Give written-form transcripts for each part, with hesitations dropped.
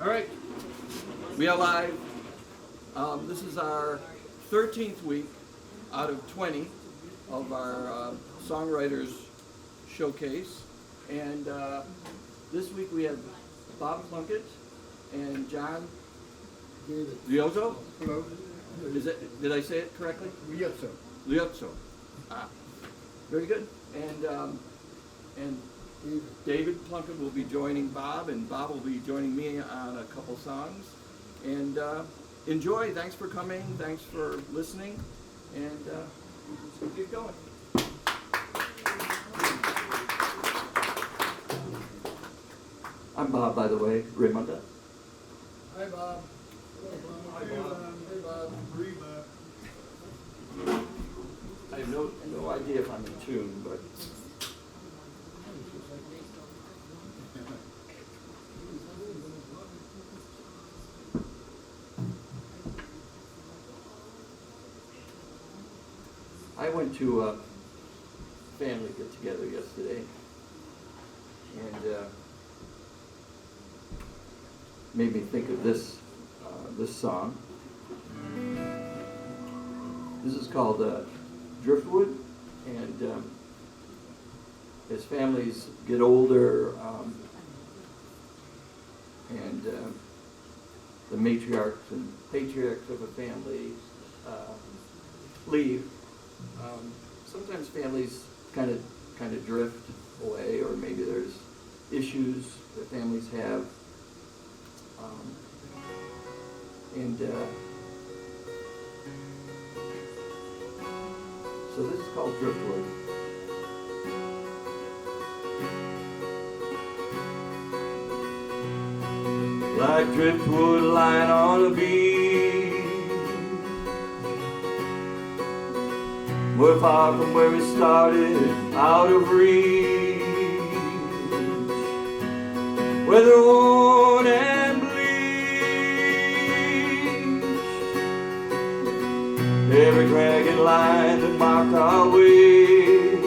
All right, we are live. This is our 13th week out of 20 of our songwriters showcase, and this week we have Bob Plunkett and John Liuzzo. Hello. Did I say it correctly? Liuzzo. Liuzzo. Very good. And David Plunkett will be joining Bob, and Bob will be joining me on a couple songs. And enjoy. Thanks for coming. Thanks for listening. And let's keep going. I'm Bob, by the way. Raimonda. Hi, Bob. Hi, Bob. Hey, Bob. I have no idea if I'm in tune, but I went to a family get-together yesterday, and made me think of this song. This is called Driftwood, and as families get older, and the matriarchs and patriarchs of a family leave, sometimes families kind of drift away, or maybe there's issues that families have, and so this is called Driftwood. Like driftwood lying on a beach, we're far from where we started, out of reach, weather worn and bleached, every crag and line that marked our way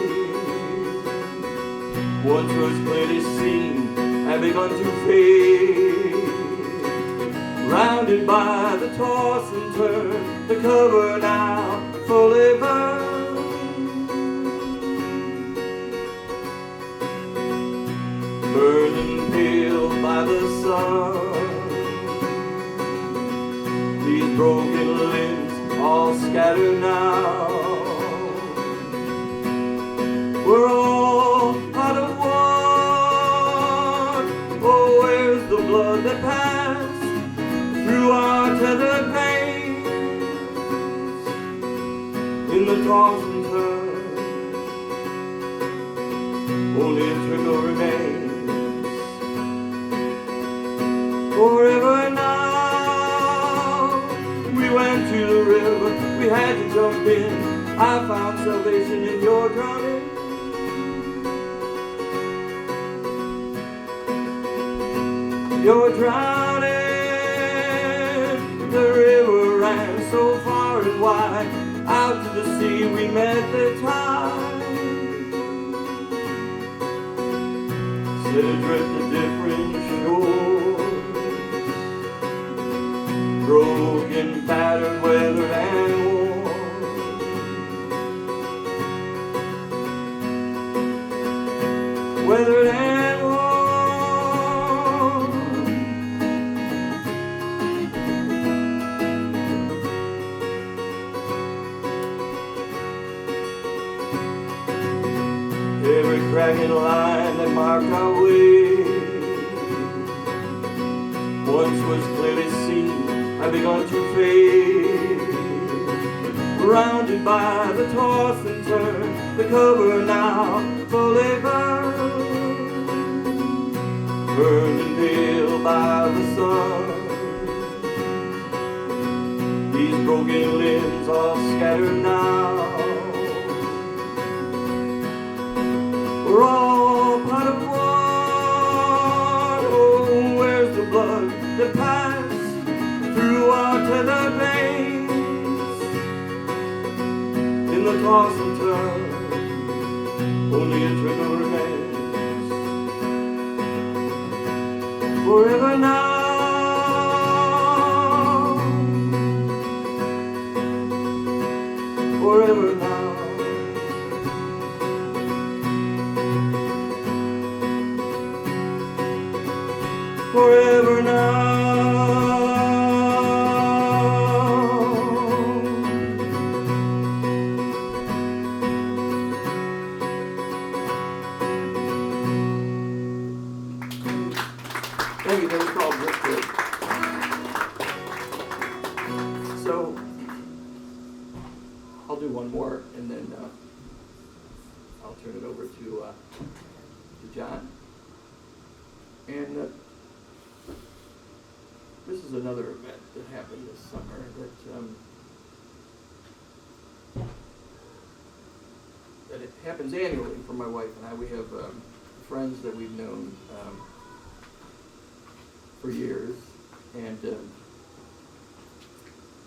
once was clearly seen had begun to fade, rounded by the toss and turn, the cover now fully burned. Burning pale by the sun, these broken limbs all scattered now. We're all part of one. Oh, where's the blood that passed through our tethered veins? In the toss and turn, only a trickle remains. Forever now, we went to the river, we had to jump in. I found salvation in your drowning. You're drowning. The river ran so far and wide, out to the sea we met the tide. Set adrift to different shores, broken, battered, weathered, and worn. Weathered and worn. Every cracking line that marked our way once was clearly seen, had begun to fade, rounded by the toss and turn, the cover now fully burned, burning pale by the sun, these broken limbs all scattered now. We're all part of one. Oh, where's the blood that passed through our tethered veins? In the toss and turn, only a trickle remains. Forever now, forever now. Forever now. Thank you, that was called Rick. So, I'll do one more and then I'll turn it over to John. And this is another event that happened this summer that it happens annually for my wife and I. We have friends that we've known for years, and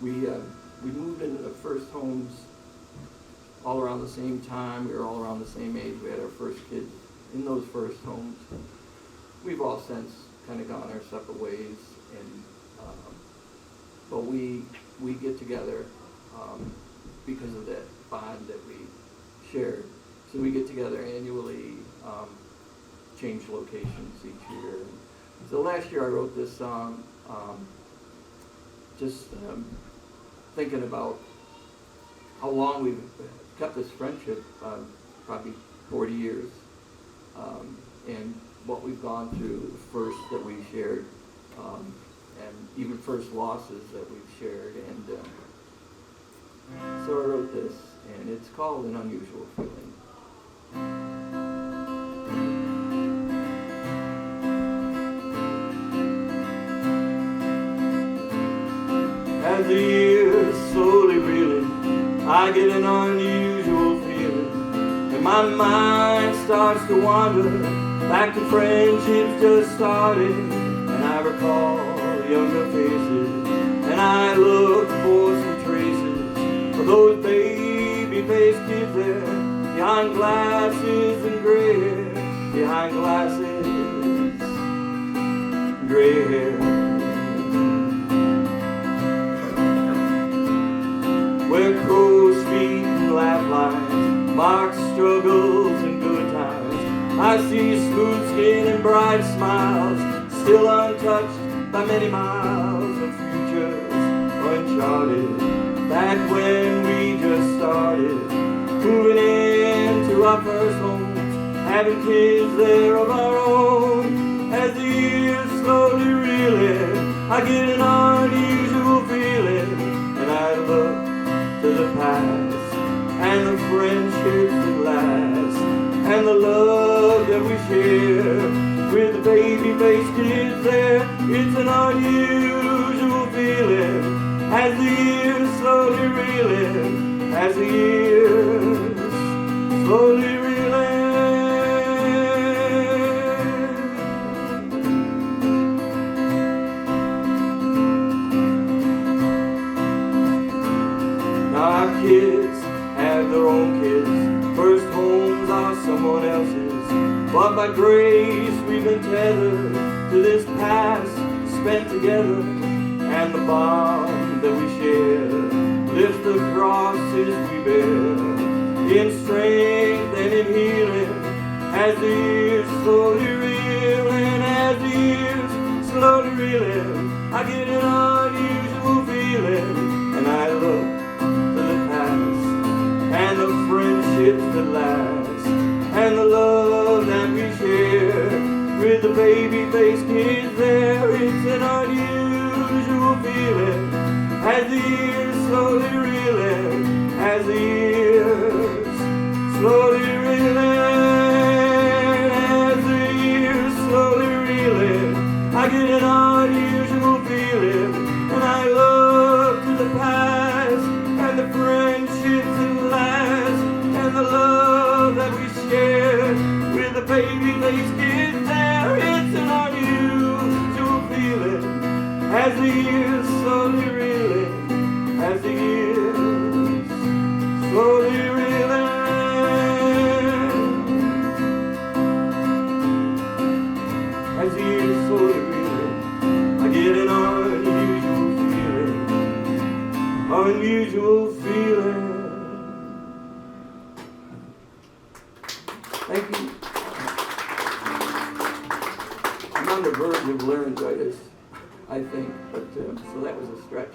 we moved into the first homes all around the same time. We were all around the same age. We had our first kids in those first homes. We've all since kind of gone our separate ways, and but we get together because of that bond that we shared. So we get together annually, change locations each year. So last year I wrote this song, thinking about how long we've kept this friendship, probably 40 years, and what we've gone through, first that we shared, and even first losses that we've shared. And so I wrote this, and it's called An Unusual Feeling. As the years slowly reeling, I get an unusual feeling, and my mind starts to wander back to friendships just started, and I recall younger faces, and I look for some traces of those baby-faced kids there, behind glasses and gray hair, behind glasses and gray hair. Where crow's feet and laugh lines mark struggles and good times, I see smooth skin and bright smiles, still untouched by many miles of futures uncharted. Back when we just started, moving into our first homes, having kids there of our own. As the years slowly reeling, I get an unusual feeling, and I look to the past, and the friendships that last, and the love that we share with the baby-faced kids there. It's an unusual feeling, as the years slowly reeling, as the years slowly reeling. Our kids have their own kids, first homes are someone else's, but by grace we've been tethered to this past spent together, and the bond that we share lifts the crosses we bear in strength and in healing. As the years slowly reeling, as the years slowly reeling, I get an unusual feeling, and I look and the friendships that last, and the love that we share with the baby-faced kids there. It's an unusual feeling, as the years slowly reeling, as the years slowly reeling, as the years slowly reeling, I get an unusual feeling, and I look to the past, and the friendships that last, and the love that we share with the baby-faced kids there. It's an unusual feeling, as the years slowly reeling, as the years slowly Thank you. I'm on the verge of laryngitis, I think, but so that was a stretch.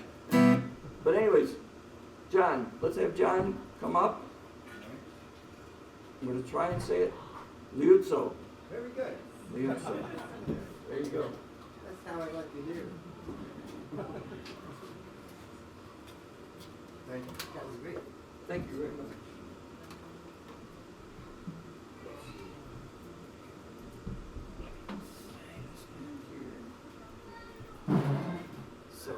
But anyways, John, let's have John come up. I'm going to try and say it. Liuzzo. Very good. Liuzzo. There you go. That's how I like to hear. Thank you. That was great. Thank you very much. So,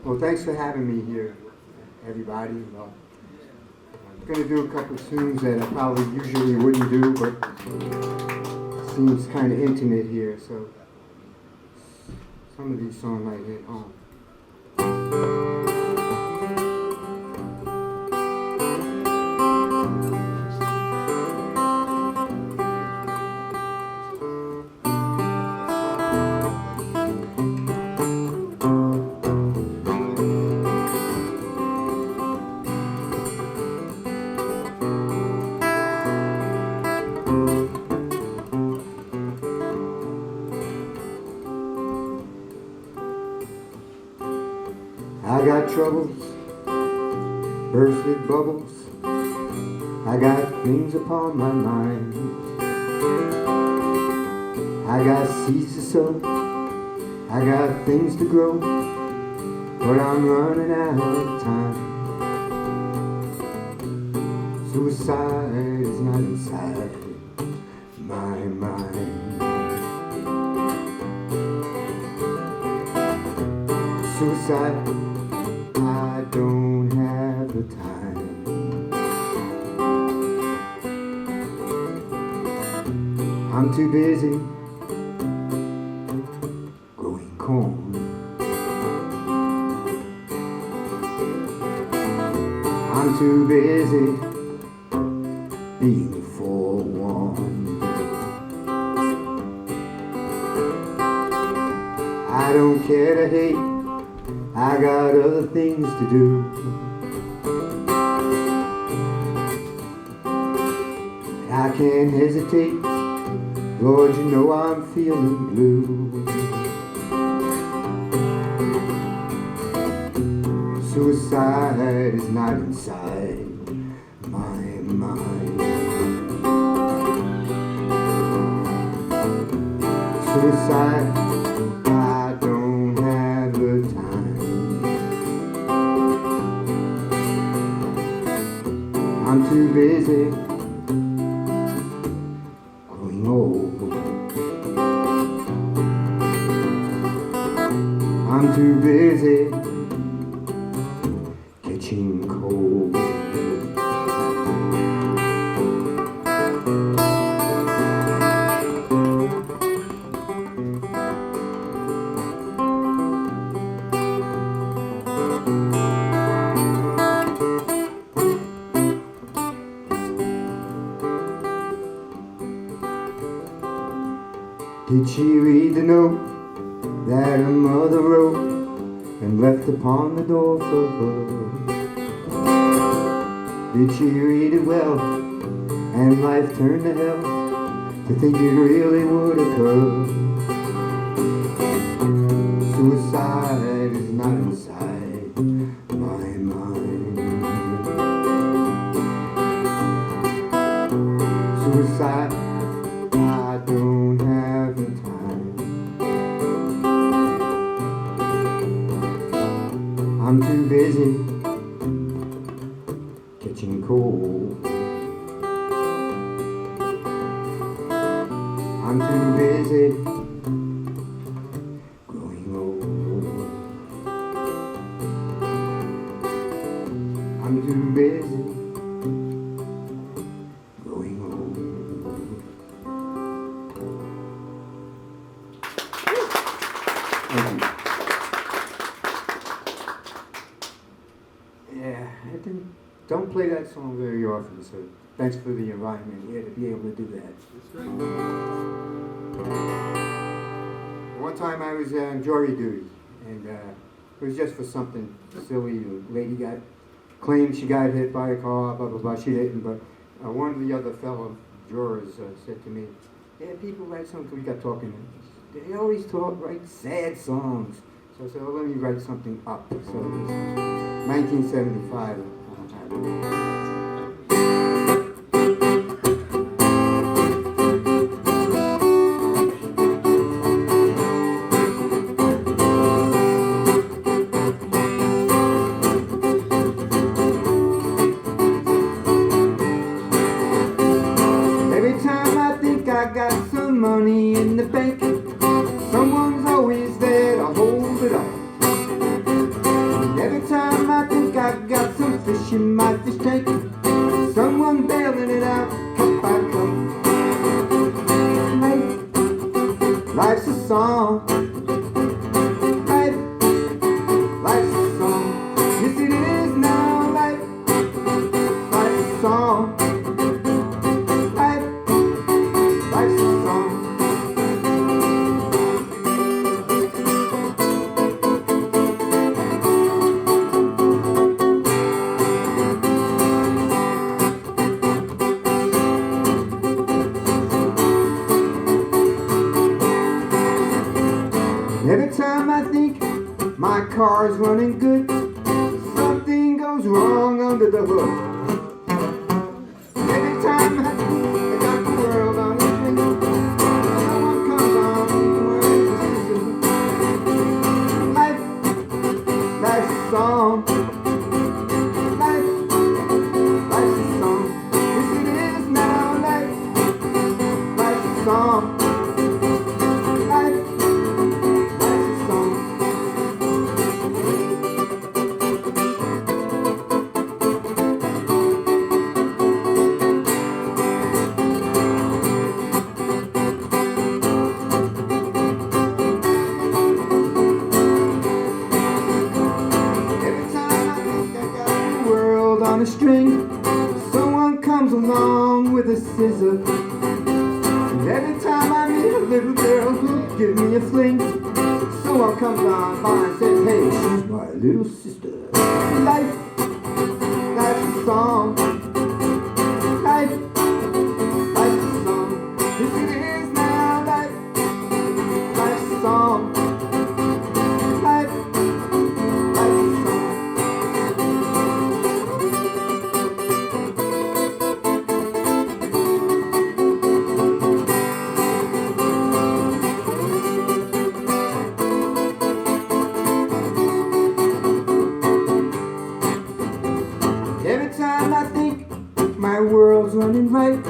Well, thanks for having me here, everybody. Well, I'm going to do a couple of tunes that I probably usually wouldn't do, but it seems kind of intimate here, so some of these songs might hit home. I got troubles, bursted bubbles. I got things upon my mind. I got seeds to sow. I got things to grow, but I'm running out of time. Suicide is not inside my mind. Suicide, I don't have the time. I'm too busy growing corn. I'm too busy being forewarned. I don't care to hate, I got other things to do. I can't hesitate, Lord, you know I'm feeling blue. Suicide is not inside my mind. Suicide, I don't have the time. I'm too busy growing old. I'm too busy catching cold. Did she read the note that her mother wrote and left upon the door for her? Did she read it well and life turned to hell to think it really would occur? Suicide is not inside my mind. Suicide, I don't have the time. I'm too busy catching cold. I'm too busy growing old. I'm too busy growing old. Thank you. Yeah, it don't play that song very often, so thanks for the environment here to be able to do that. One time I was on jury duty, and it was just for something silly. The lady claimed she got hit by a car, blah, blah, blah. She didn't, but one of the other fellow jurors said to me, yeah, people write songs. We got talking. They always write sad songs. So I said, well, let me write something up. So it was 1975. Every time I think I got some money in the bank, someone's always there to hold it up. And every time I think I got some fish in my fish tank, someone bailing it out cup by cup. Life's a song. Life's a song. Yes, it is now. Life's a song. Life's a song. Every time I think my car's running good, something goes wrong under the hood. Every time I think I got the world on its feet, someone comes on wearing a scissor. Life's a song. Life's a song. Yes, it is now. Life's a song. On a string, someone comes along with a scissor. And every time I meet a little girl who'll give me a fling, someone comes on by and says, hey, she's my little sister. Life's a song. Life's a song. Yes, it is now. Life's a song. Life's a song. Every time I think my world's running right,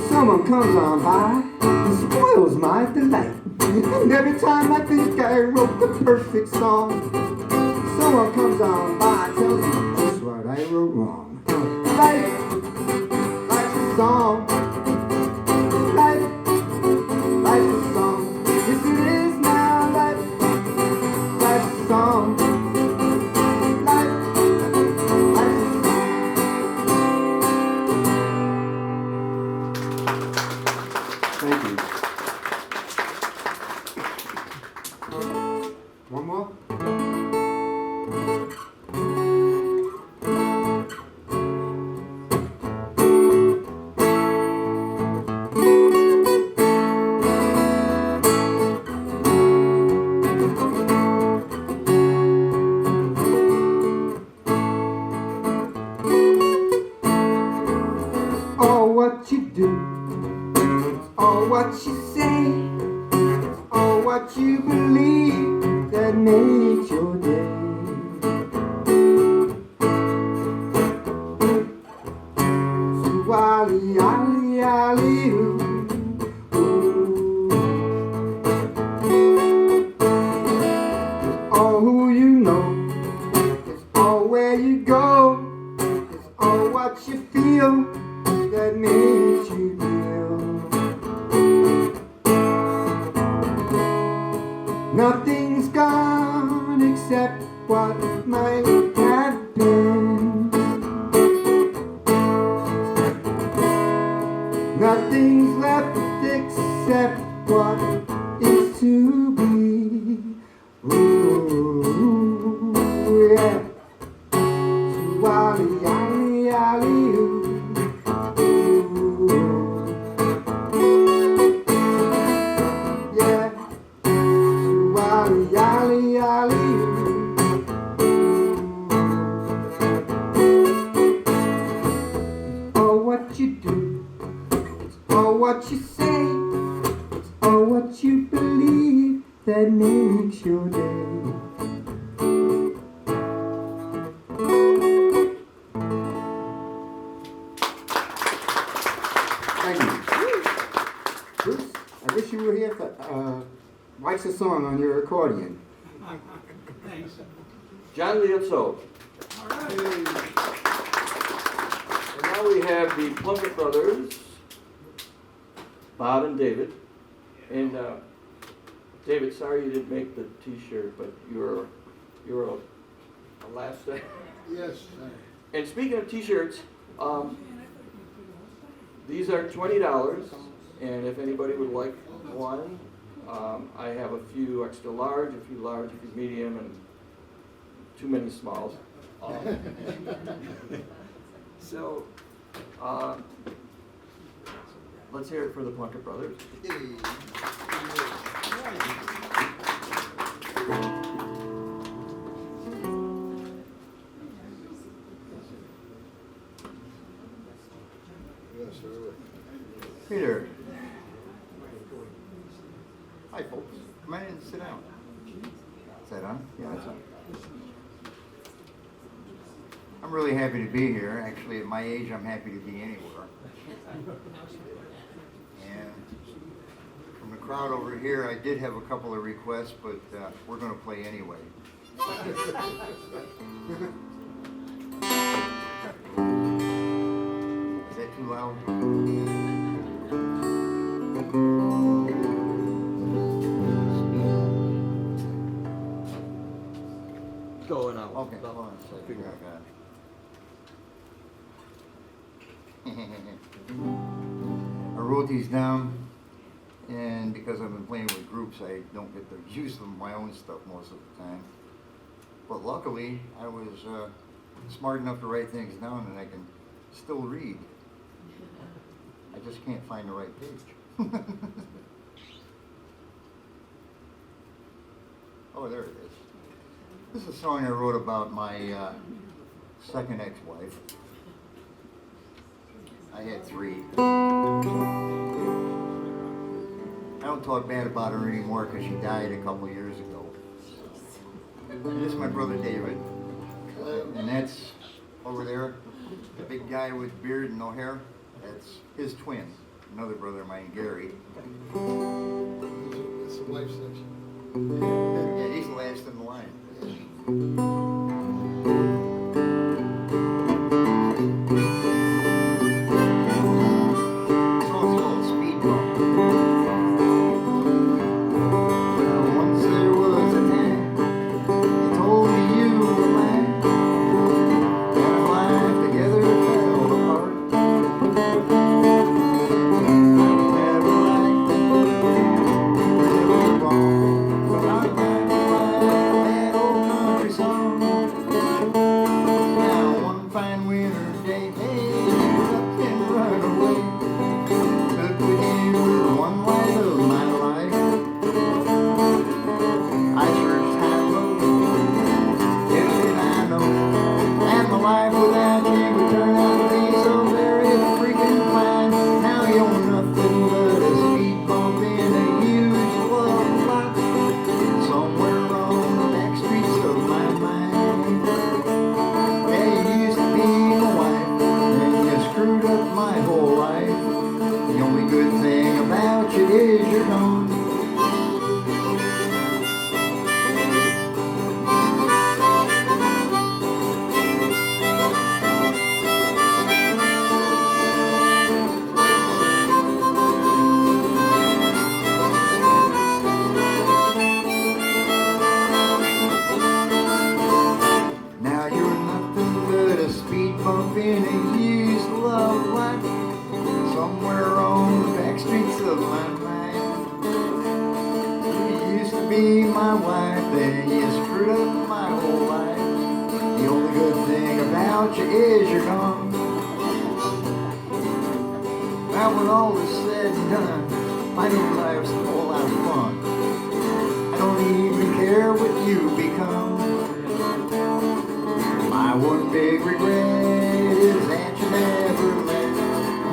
someone comes on by and spoils my delight. And every time I think I wrote the perfect song, someone comes on by and tells me just what I wrote wrong. Life's a song. Life's a song. Yes, it is now. Life's a song. Thank you. One more? All what you do, all what you say, all what you believe that makes your day. So wally, ollie, ollie, ooh. All who you know, it's all where you go, it's all what you feel that makes you feel. Nothing's gone except what might have been. what you say or what you believe that makes your day. Thank you. Bruce, I wish you were here for writes a song on your accordion. John Liuzzo. And now we have the Plunkett brothers, Bob and David. And David, sorry you didn't make the T-shirt, but you're a last. Yes. And speaking of T-shirts, these are $20, and if anybody would like one, I have a few extra large, a few large, a few medium, and too many smalls. So, let's hear it for the Plunkett brothers. Yes, sir. Peter. Hi, folks. Come in and sit down. Is that on? Yeah, that's on. I'm really happy to be here. Actually, at my age, I'm happy to be anywhere. And from the crowd over here, I did have a couple of requests, but we're going to play anyway. Is that too loud? Going out. Okay, hold on a second. Figure I got it. I wrote these down, and because I've been playing with groups, I don't get to use them my own stuff most of the time. But luckily, I was smart enough to write things down, and I can still read. I just can't find the right page. Oh, there it is. This is a song I wrote about my second ex-wife. I had 3. I don't talk bad about her anymore because she died a couple years ago. And this is my brother David. And that's over there, the big guy with beard and no hair. That's his twin, another brother of mine, Gary. It's the wife section. Yeah, he's the last in the line.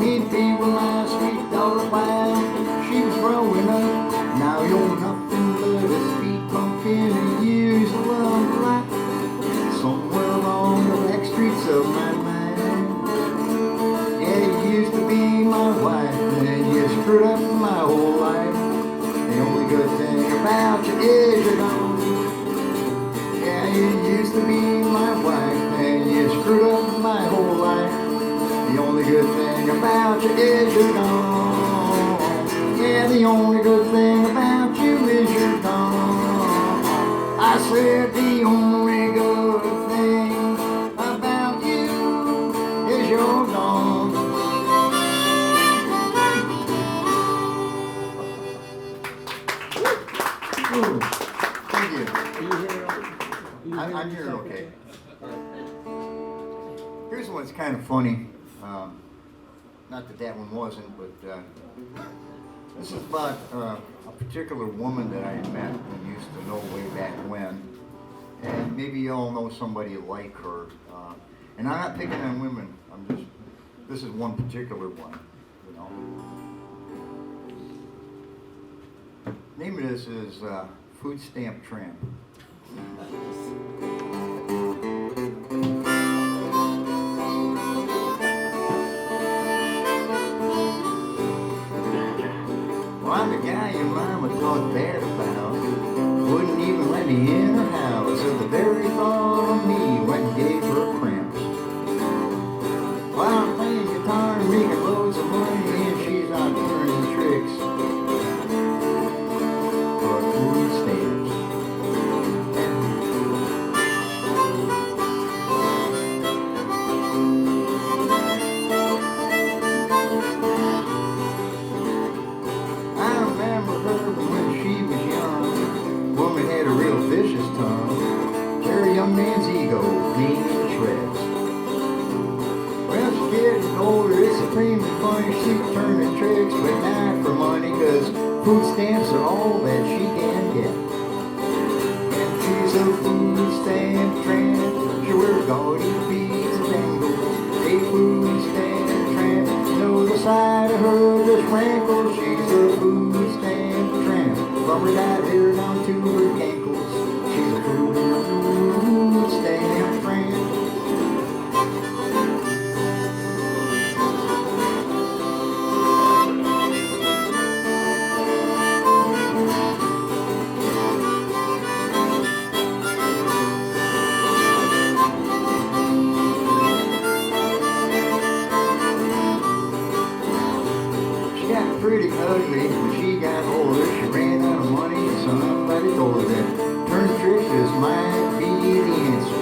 He'd be my sweet daughter. good thing about you is you're gone. Yeah, the only good thing about you is you're gone. I said the only good thing about you is you're gone. Ooh, thank you. I'm here okay. Here's one's kind of funny. Not that that one wasn't, but this is about a particular woman that I met and used to know way back when. And maybe you all know somebody like her. And I'm not picking on women. This is one particular one, you know. Name of this is Food Stamp Tramp. Well, I'm the guy your mama talked bad about. Wouldn't even let me in her house. So the very thought of me went and gave her cramps. While I'm playing guitar and making loads of money, and she's out turning tricks for food stamps. I remember her when she was young. Woman had a real vicious tongue. Tear a young man's ego clean to shreds. Well, she's getting older, it's supremely funny. She's turning tricks, but not for money, 'cause food stamps are all that she can get. And she's a food stamp tramp. She wears gaudy beads and bangles. A food stamp tramp. No, the side of her just rankles. She's a food stamp tramp. From her right hair down to her ankles. She's a food stamp tramp. She got pretty ugly when she got older. She ran out of money and somebody told her that turn tricks just might be the answer.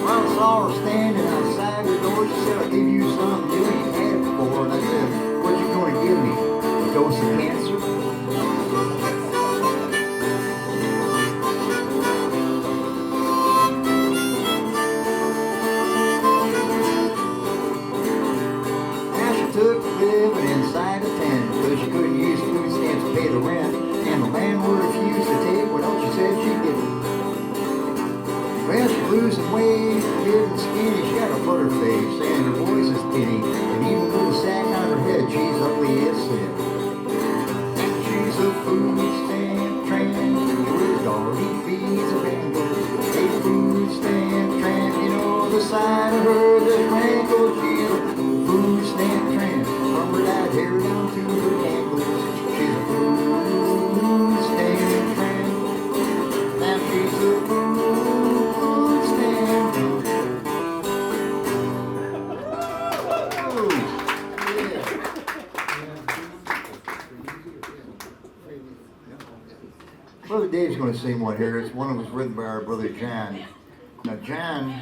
Well, I saw her standing outside her door. She said, I'll give you something you ain't had before. And I said, what you gonna give me? A dose of cancer? Now she took living inside a tent because she couldn't use food stamps to pay the rent, and the landlord refused to take what else she said she'd give her. Well, she's losing weight, getting skinny, she got a butter face, and her voice is tinny, and even with a sack on her head, she's ugly as sin. She's a food stamp tramp, with gaudy beads and bangles. A food stamp tramp, you know the side of her that's wrinkled. She's a food stamp tramp, from her dyed hair down to her ankles. She's a food stamp tramp. Now she's a food stamp tramp. Oh, yeah. Brother Dave's going to sing one here. It's one that was written by our brother John. Now, John,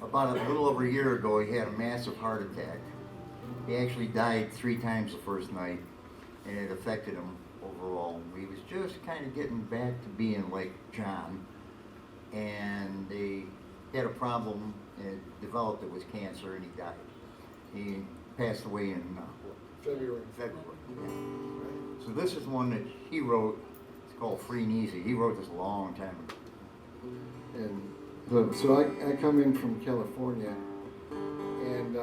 about a little over a year ago, he had a massive heart attack. He actually died 3 times the first night, and it affected him overall. He was just kind of getting back to being like John, and they had a problem, and it developed it was cancer, and he died. He passed away in February. February. Yeah. So this is one that he wrote. It's called Free and Easy. He wrote this a long time ago. And so I come in from California, and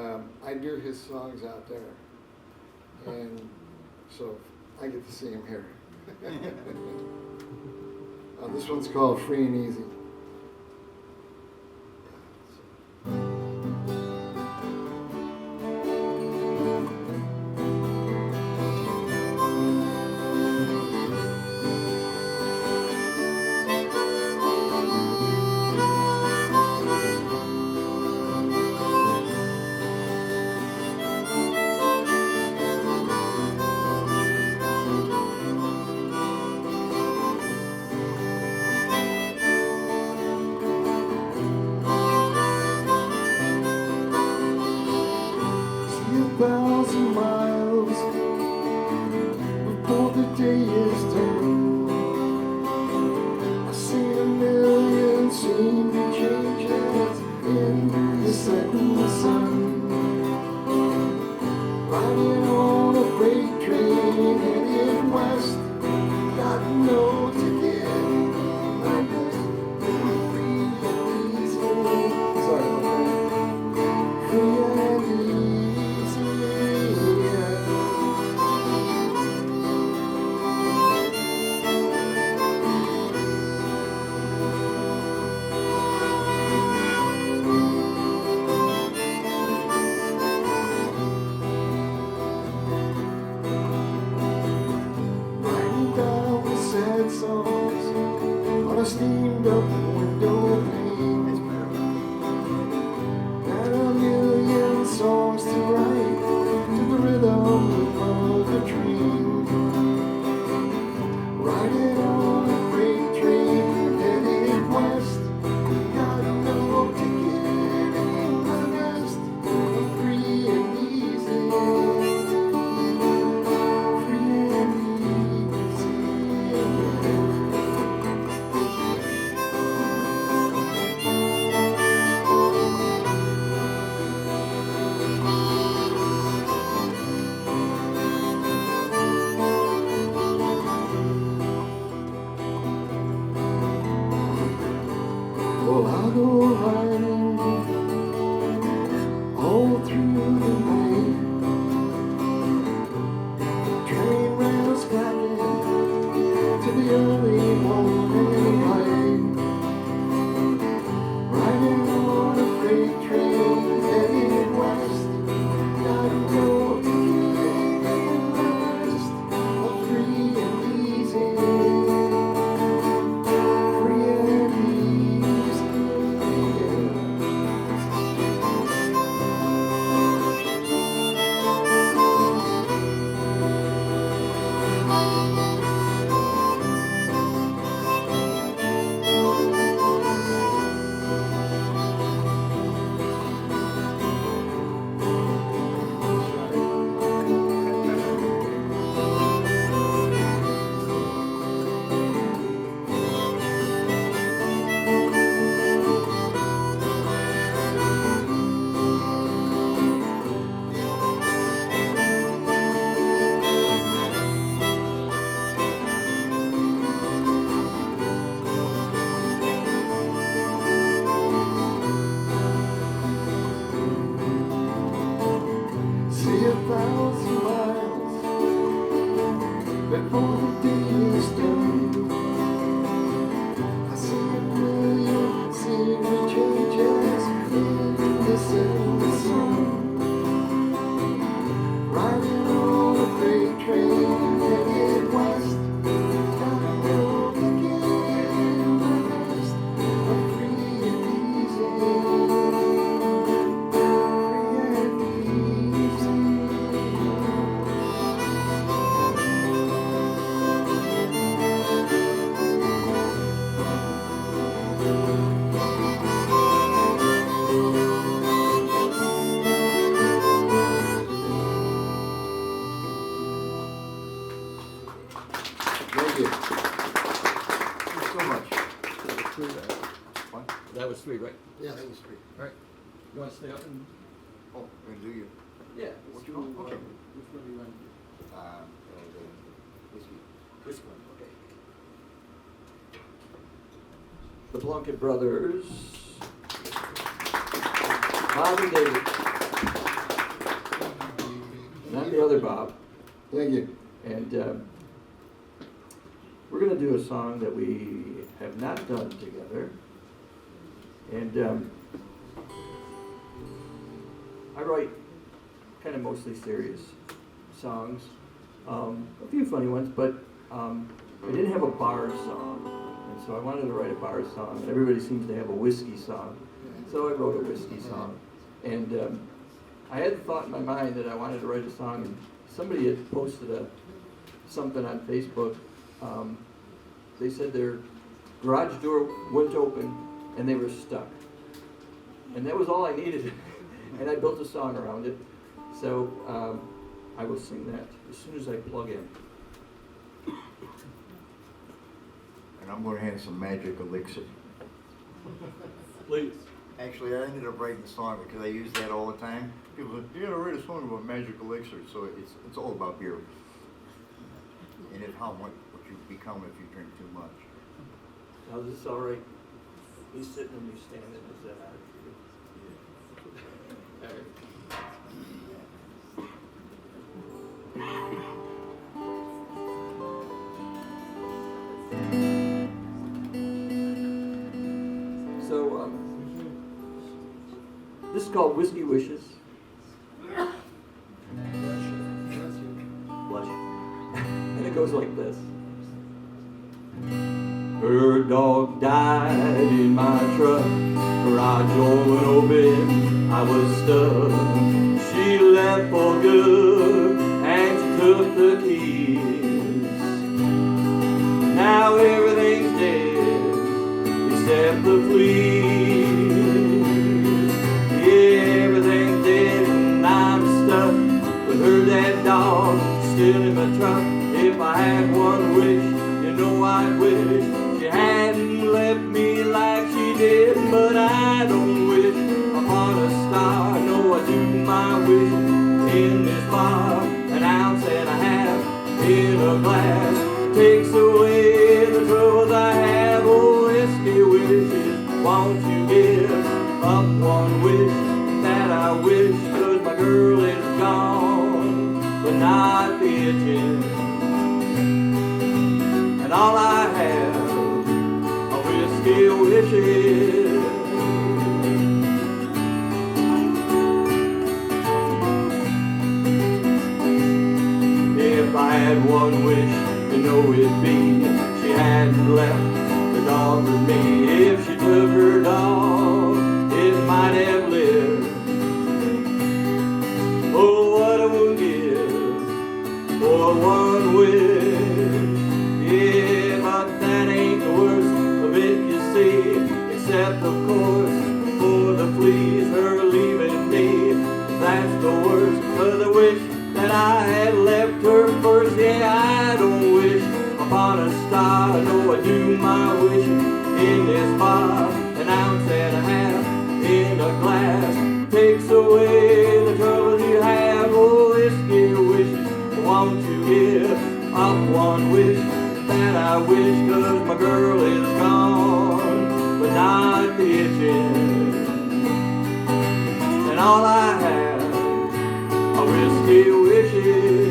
I do his songs out there, and so I get to see him here. This one's called Free and Easy. I'll go riding all through the night. Train rails cracking to the early morning light. Riding on a freight train headed west. Got no ticket in the rest. Free and easy. Free and easy. See 1,000 miles before the day is done. I see a million scenery changes in the setting sun. Riding on a freight train headed west. Got no ticket in my vest. I'm free and easy. Thank you. Thanks so much. What? That was three, right? Yeah, that was great. All right. You want to stay up and? Oh, we're gonna do you. Yeah. What you want? Okay. Which one do you want? The whiskey. This one, okay. The Plunkett brothers, Bob and David. And I'm the other Bob. Thank you. And we're going to do a song that we have not done together. And I write kind of mostly serious songs. A few funny ones, but I didn't have a bar song. And so I wanted to write a bar song. Everybody seems to have a whiskey song. So I wrote a whiskey song. And I had the thought in my mind that I wanted to write a song, and somebody had posted something on Facebook. They said their garage door wouldn't open and they were stuck. And that was all I needed. And I built a song around it. So I will sing that as soon as I plug in. And I'm going to hand some magic elixir. Please. Actually, I ended up writing the song because I use that all the time. People say, you gotta write a song about magic elixir. So it's all about beer. And what you become if you drink too much. Now, is this all right? He's sitting and you standing. Is that all right for you? So, this is called Whiskey Wishes. Blush. And it goes like this. Her dog died in my truck. Garage door went open, I was stuck. She left for good, and she took the keys. Now everything's dead, except the fleas. Yeah, everything's dead, and I'm stuck with her dead dog still in my truck. If I had one wish, you know I'd wish she hadn't left me like she did. But I don't wish upon a star. No, I do my wish in this bar. An ounce and a half in a glass takes away the troubles I have. Oh, whiskey wishes Won't you give up one wish that I wish, 'cause my girl is gone, but not the itching. And all I have are whiskey wishes. If I had one wish, you know it'd be she hadn't left the dog with me. If she took her dog, it might have lived. Oh, what I would give for one wish. Yeah, but that ain't the worst of it, you see. Except, of course, for the fleas, her leaving me. That's the worst of the wish that I had left her first. Yeah, I don't wish upon a star. No, I do my wishing in this bar. An ounce and a half in a glass takes away the troubles you have. Oh, whiskey wishes, won't you give up one wish that I wish, 'cause my girl is gone, but not the itching. And all I have are whiskey wishes.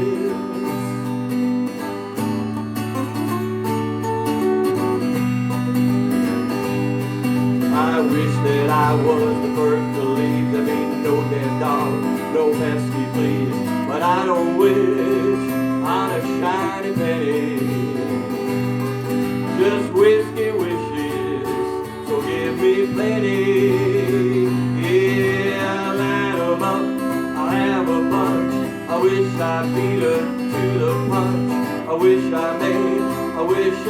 I wish that I was the first to leave. There ain't no dead dog, no pesky please. But I don't wish on a shiny penny, just whiskey wishes, so give me plenty. Yeah, I'll line 'em up, I'll have a bunch. I wish I beat her to the punch. I wish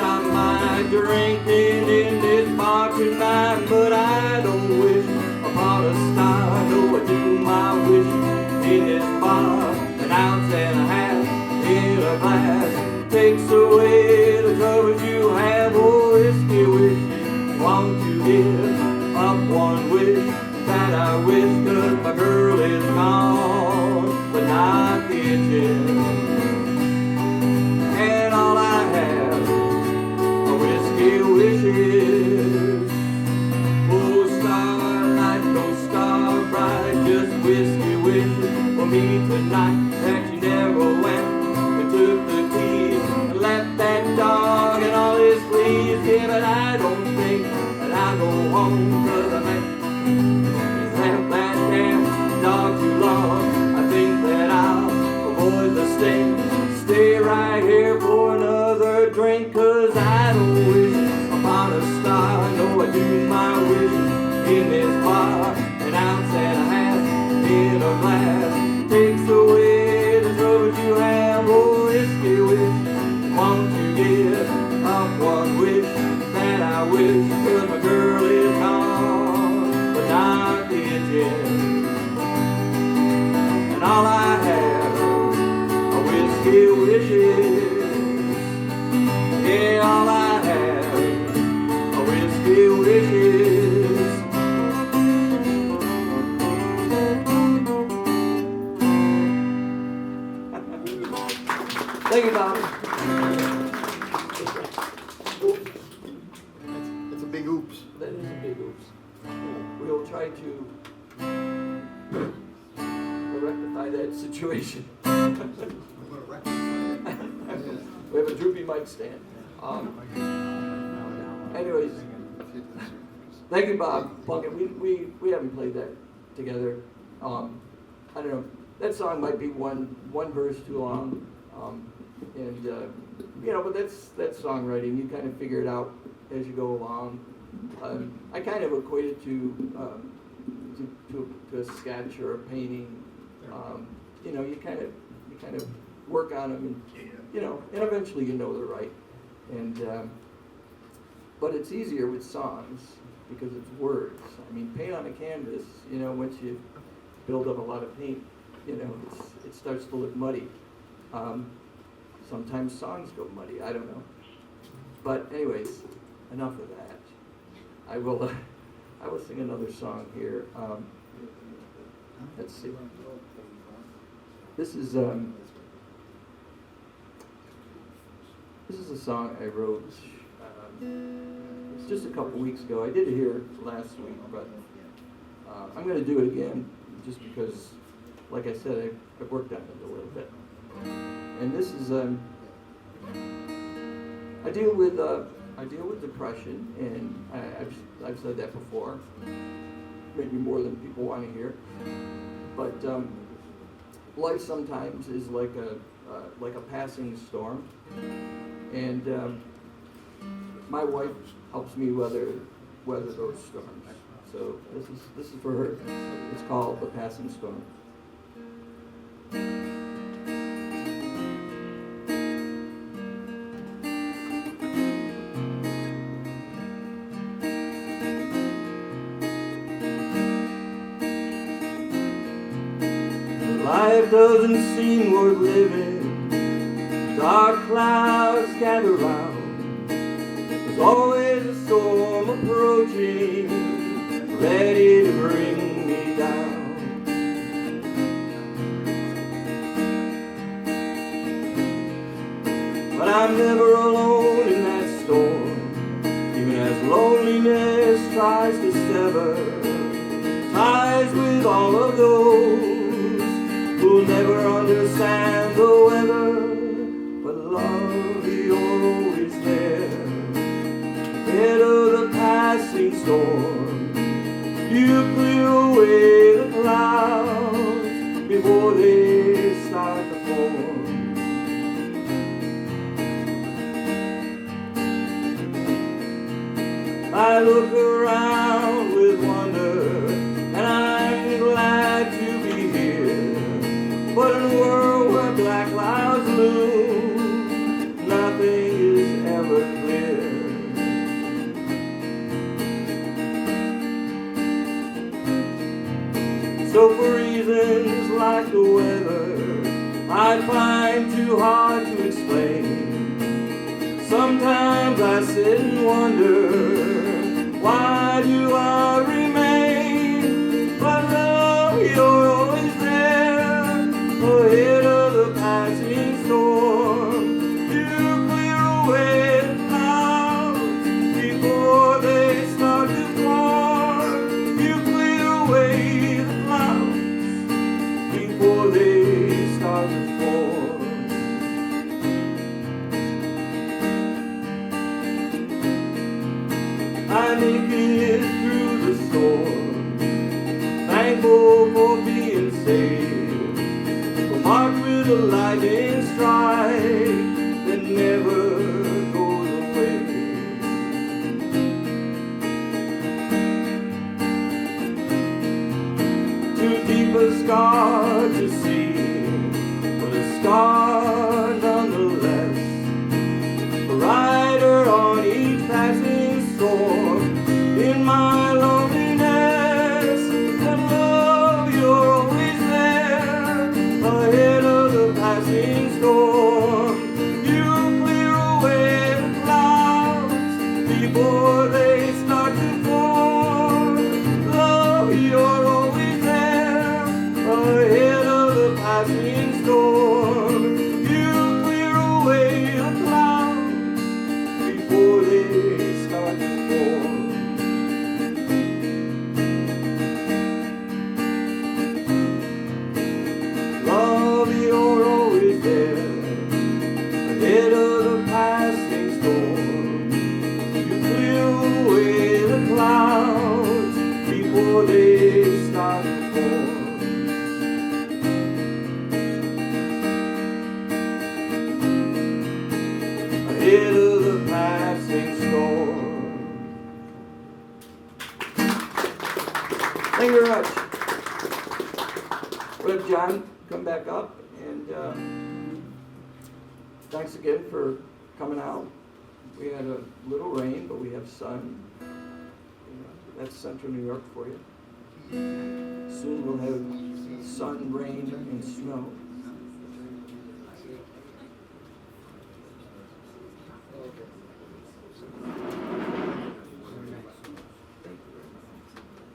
I might drinking in this bar tonight. But I don't wish upon a star. No, I do my wish in this bar. An ounce and a half in a glass takes away the troubles you have. Oh, whiskey wishes, won't you give up one wish that I wish, 'cause my girl is gone, but not the itching. And all I have are whiskey wishes. Oh, starlight, no star bright, just whiskey wishes for me tonight. That you never went and took the keys and left that dog and all his fleas. Yeah, but I don't think that I'll go home, 'cause I met that damn dog too long. I think that I'll avoid the sting, stay right here for another drink, 'cause I don't wish upon a star. No, I do my wish in this bar. An ounce and a half in a glass takes away the troubles you have. Oh, whiskey wish, won't you give up one wish that I wish, 'cause my girl is gone, but not the itching. And all I have are whiskey wishes. Yeah, all I have are whiskey wishes. Thank you, Bobby. It's a big oops. That is a big oops. We'll try to rectify that situation. We have a droopy mic stand. Anyways, thank you, Bob. Plunkett. We haven't played that together. I don't know. That song might be one verse too long, but that's songwriting. You kind of figure it out as you go along. I kind of equate it to a sketch or a painting. You kind of work on them, and eventually you know they're right. And but it's easier with songs because it's words. I mean, paint on a canvas. Once you build up a lot of paint, it starts to look muddy. Sometimes songs go muddy. I don't know. But anyways, enough of that. I will sing another song here. Let's see. This is a song I wrote. Let's just a couple weeks ago. I did it here last week, but I'm going to do it again just because, like I said, I've worked on it a little bit. And this is I deal with depression, and I've said that before, maybe more than people want to hear. But life sometimes is like a passing storm, and my wife helps me weather those storms. So this is for her. It's called The Passing Storm. Life doesn't seem worth living. Dark clouds gather round. There's always a storm approaching, ready to bring me down. But I'm never alone in that storm, even as loneliness tries to sever ties with all of those who'll never understand the weather. But love, you're always there, ahead of the passing storm. You clear away the clouds before they start to form. I look around with wonder, and I'm glad to be here. But in a world where black clouds loom, nothing is ever clear. So for reasons like the weather, I find too hard to explain. Sometimes I sit and wonder, why do I remain? But love, you're always there, ahead of the passing storm. You clear away the clouds before they start to form. You clear away the clouds before they start to form. I make it through the storm, thankful for being saved, marked with a lightning strike that never goes away. Too deep a scar to see, but a scar nonetheless, a rider on each passing storm. In my loneliness and love, you're always there, ahead of the passing storm. You clear away the clouds before they start to form. Love, you're always there, ahead of the passing storm. You clear away the clouds before they start to form. Love, you're always there, ahead of the passing storm. You clear away the clouds before they start to form. Ahead of the passing storm. Thank you very much. We'll have John come back up, and thanks again for coming out. We had a little rain, but we have sun. That's Central New York for you. Soon we'll have sun, rain, and snow.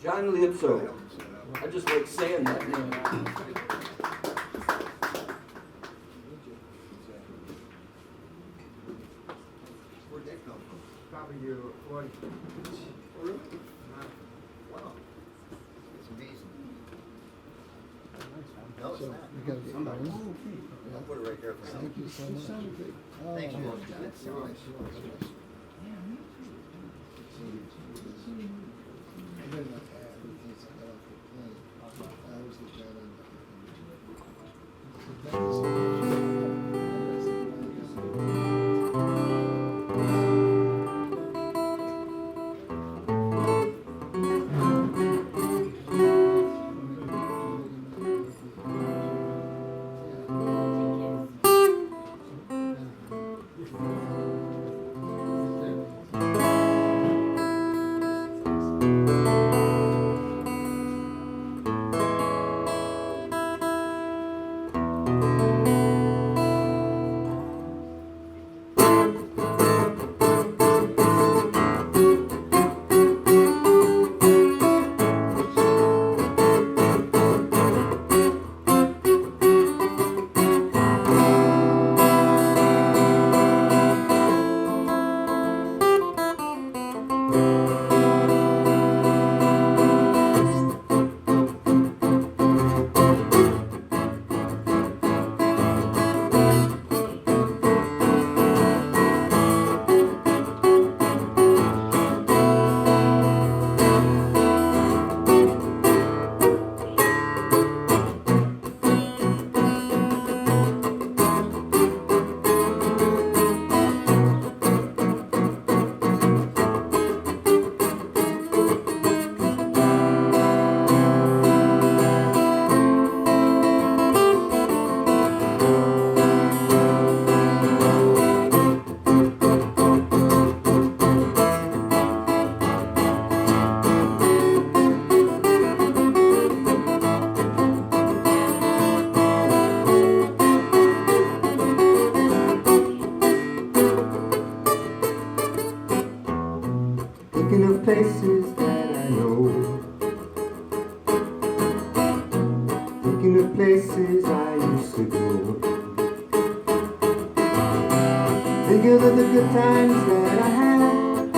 John Liuzzo. I just like saying that name. Probably your Wow. It's amazing. No, it's So not. we gotta get going. I'll put it right there for now. Thank you so much. Thank you. That's so nice. I better not add anything I got off the plane. I always look down on that. Thank you so Thinking of places that I know, thinking of places I used to go, thinking of the good times that I had,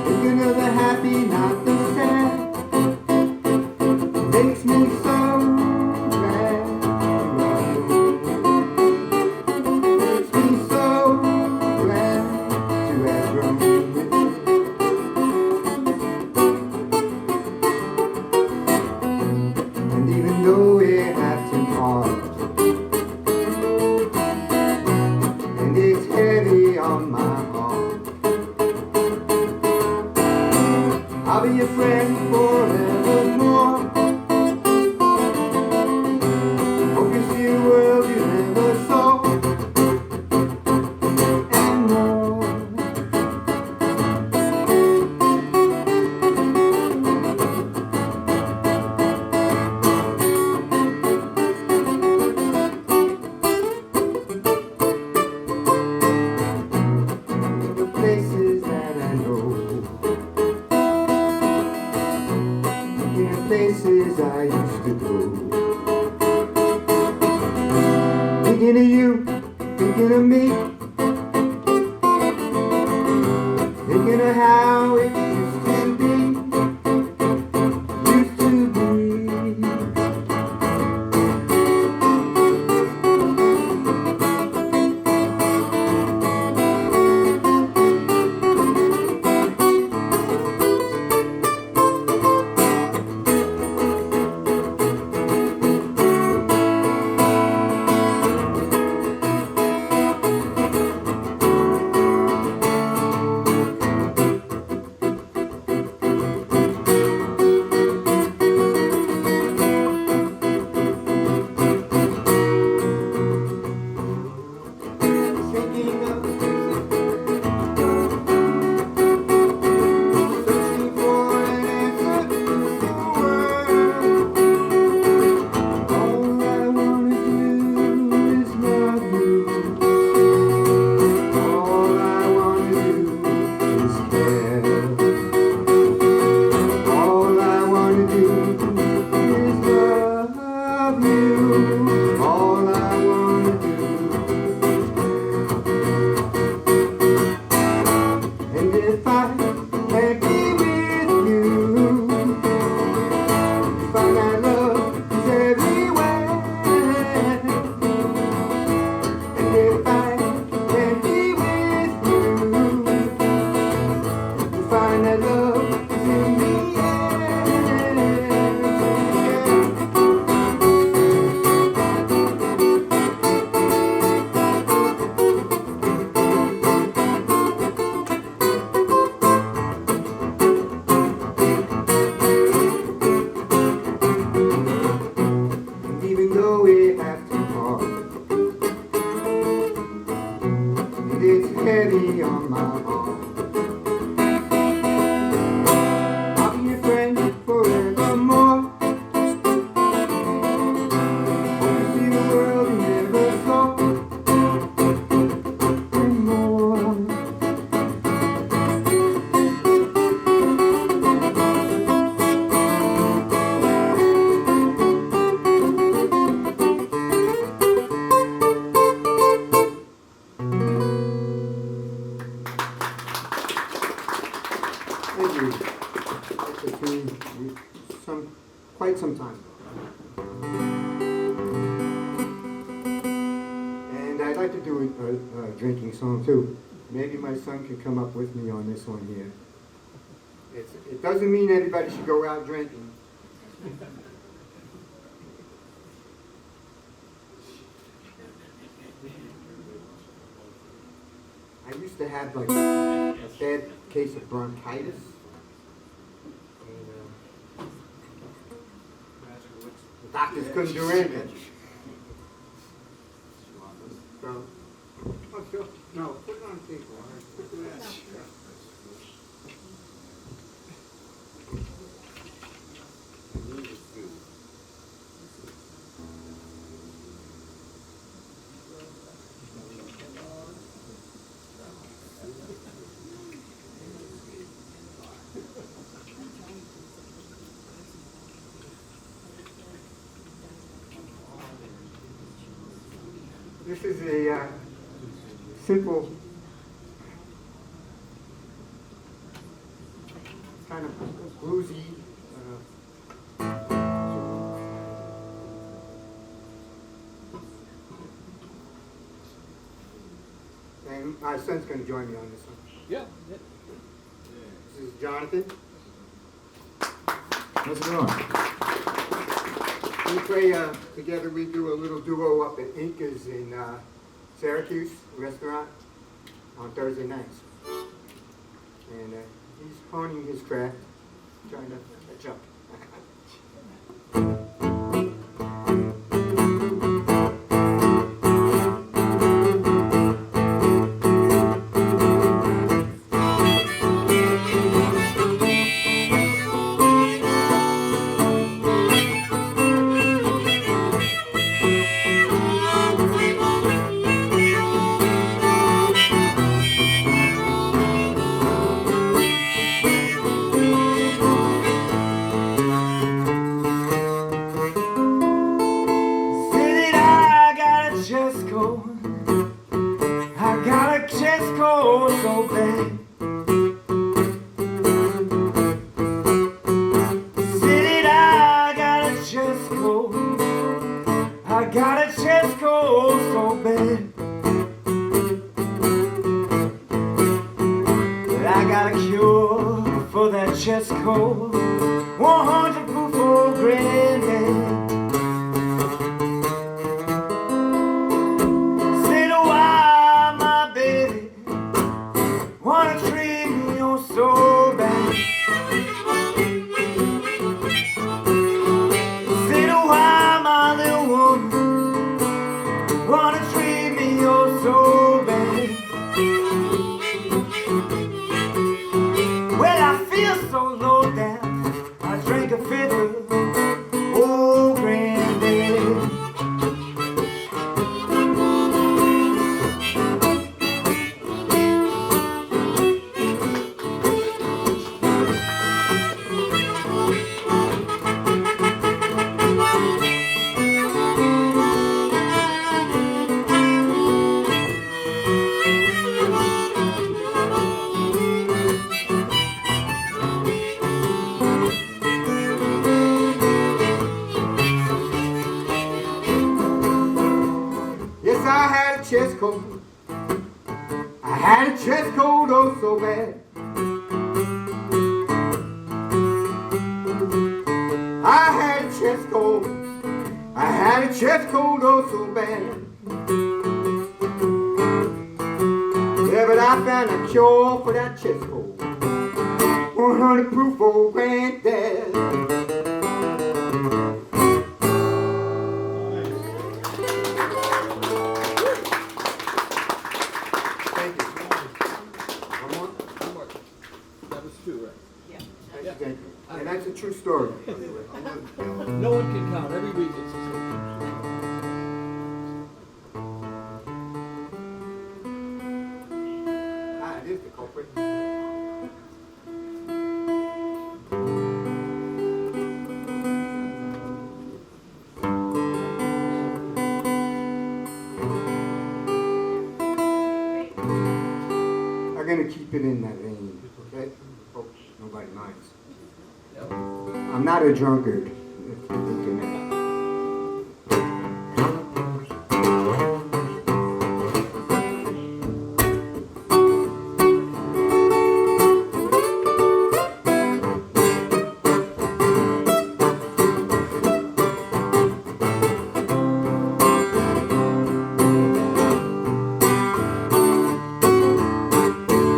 thinking of the happy, not the sad. Makes me so glad to have you. Makes me so glad to have grown with you. And even though we're not too far, and it's heavy on my heart, I'll be your friend forevermore. Hope you see a world you never saw, and more. The places that I know, in the places I used to go, thinking of you, thinking of me, thinking of how it used to be, used to be. quite some time ago. And I'd like to do a drinking song too. Maybe my son can come up with me on this one here. It doesn't mean everybody should go out drinking. I used to have like a bad case of bronchitis. And, the doctors couldn't do anything. So, oh, sure. No, put it on tape. This is a simple kind of bluesy and my son's going to join me on this one. Yeah. This is Jonathan. How's it going? We play together. We do a little duo up at Inca's in Syracuse restaurant on Thursday nights. And he's honing his craft, trying to catch up. Chest cold, 100 proof old granddad. Say to why my baby wanna treat me oh so bad. Say to why my little woman wanna treat me oh so bad. Well, I feel so low down, I drank a fifth of old granddad. Chest cold. I had a chest cold oh so bad. I had a chest cold. I had a chest cold oh so bad. Yeah, but I found a cure for that chest cold. 100 proof old granddad. Thank you. And that's a true story. No one can count. Every week it's the same. It is the culprit. I'm going to keep it in that vein, okay? Hope nobody minds. I'm not a drunkard, if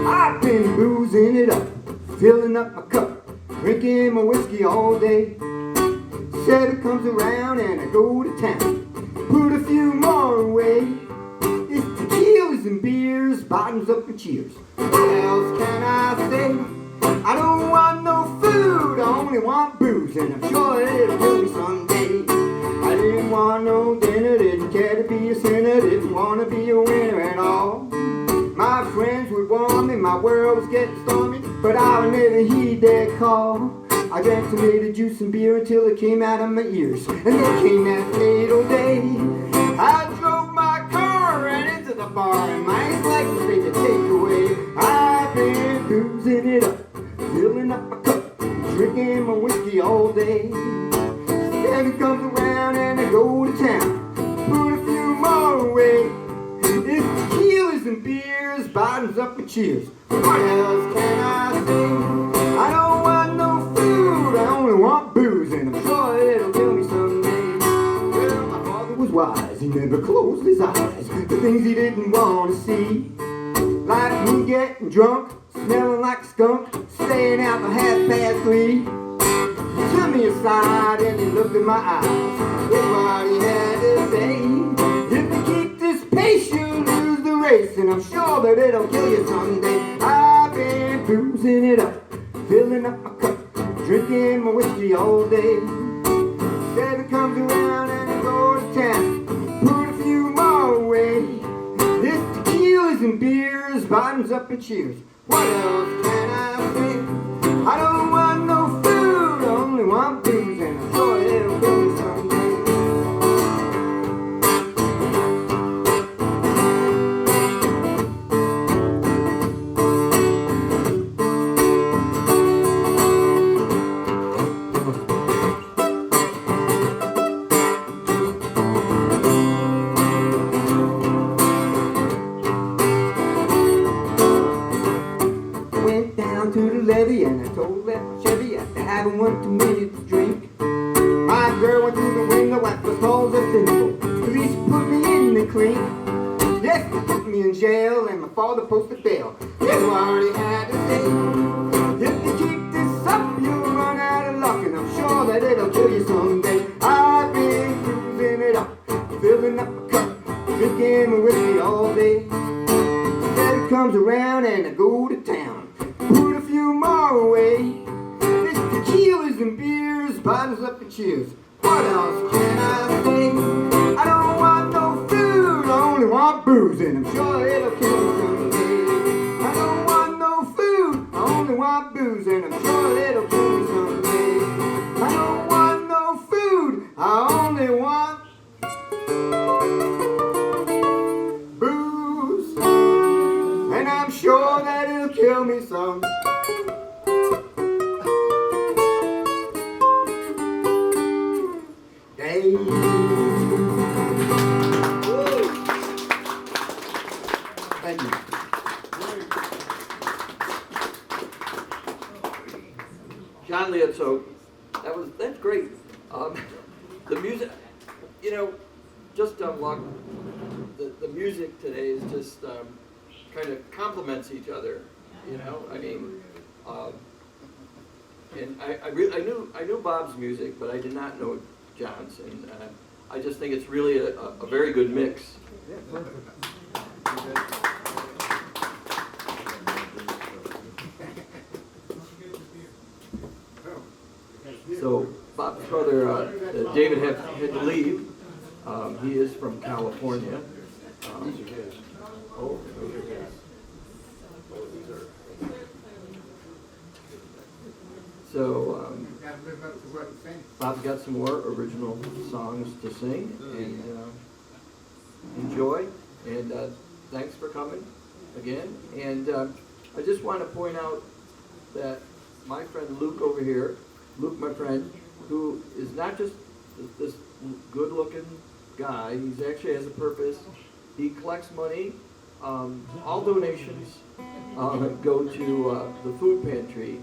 I've been boozing it up, filling up my cup, drinking my whiskey all day. Saturday comes around and I go to town, put a few more away. It's tequilas and beers, bottoms up and cheers. What else can I say? I don't want no food, I only want booze, and I'm sure it'll kill me someday. I didn't want no dinner, didn't care to be a sinner, didn't want to be a winner at all. My friends would warn me, my world was getting stormy, but I would never heed their call. I drank tomato juice and beer until it came out of my ears, and then came that fatal day. I drove my car right into the bar, and my ex-license paid the takeaway. I've been boozing it up, filling up my cup, drinking my whiskey all day. Saturday comes around and I go to town, put a few more away. It's tequilas and beers, bottoms up and cheers. What else can I say? I don't want no food, I only want booze, and I'm sure it'll kill me someday. Well, my father was wise, he never closed his eyes to things he didn't want to see. Like me getting drunk, smelling like a skunk, staying out till 3:30. He took me aside and he looked in my eyes. That's what he had to say. If you keep this pace, you'll lose the race, and I'm sure that it'll kill you someday. I've been boozing it up, filling up my cup, drinking my whiskey all day. Saturday comes around and I go to town, put a few more away. It's tequilas and beers, bottoms up and cheers. What else can I say? I don't want no food, I only want booze, and I'm sure it'll kill me someday. Went down to the levee and I told that Chevy after having one too many to drink. My girl went through the window at the falls of Thimble. Police put me in the clink. Yes, they put me in jail and my father posted bail. Here's what he had to say. If you keep this up, you'll run out of luck, and I'm sure that it'll kill you someday. I've been cruising it up, filling up a cup, drinking my whiskey all day. Saturday comes around and I go to town, put a few more away. It's tequilas and beers, bottoms up and cheers. What else can I say? I don't want no food, I only want booze, and I'm sure it'll kill me someday. I don't want no food, I only want booze, and I'm sure it'll kill me someday. I don't want no food, I only want booze, and I'm sure that it'll kill me someday. Thank you. John Liuzzo, that's great. The music, just luck. The music today is just kind of complements each other. I mean, and I knew Bob's music, but I did not know John's, and I just think it's really a very good mix. So Bob's brother, David, had to leave. He is from California. So Bob's got some more original songs to sing and enjoy. And thanks for coming again. And I just want to point out that my friend Luke over here, Luke, my friend, who is not just this good-looking guy. He's actually has a purpose. He collects money. All donations go to the food pantry,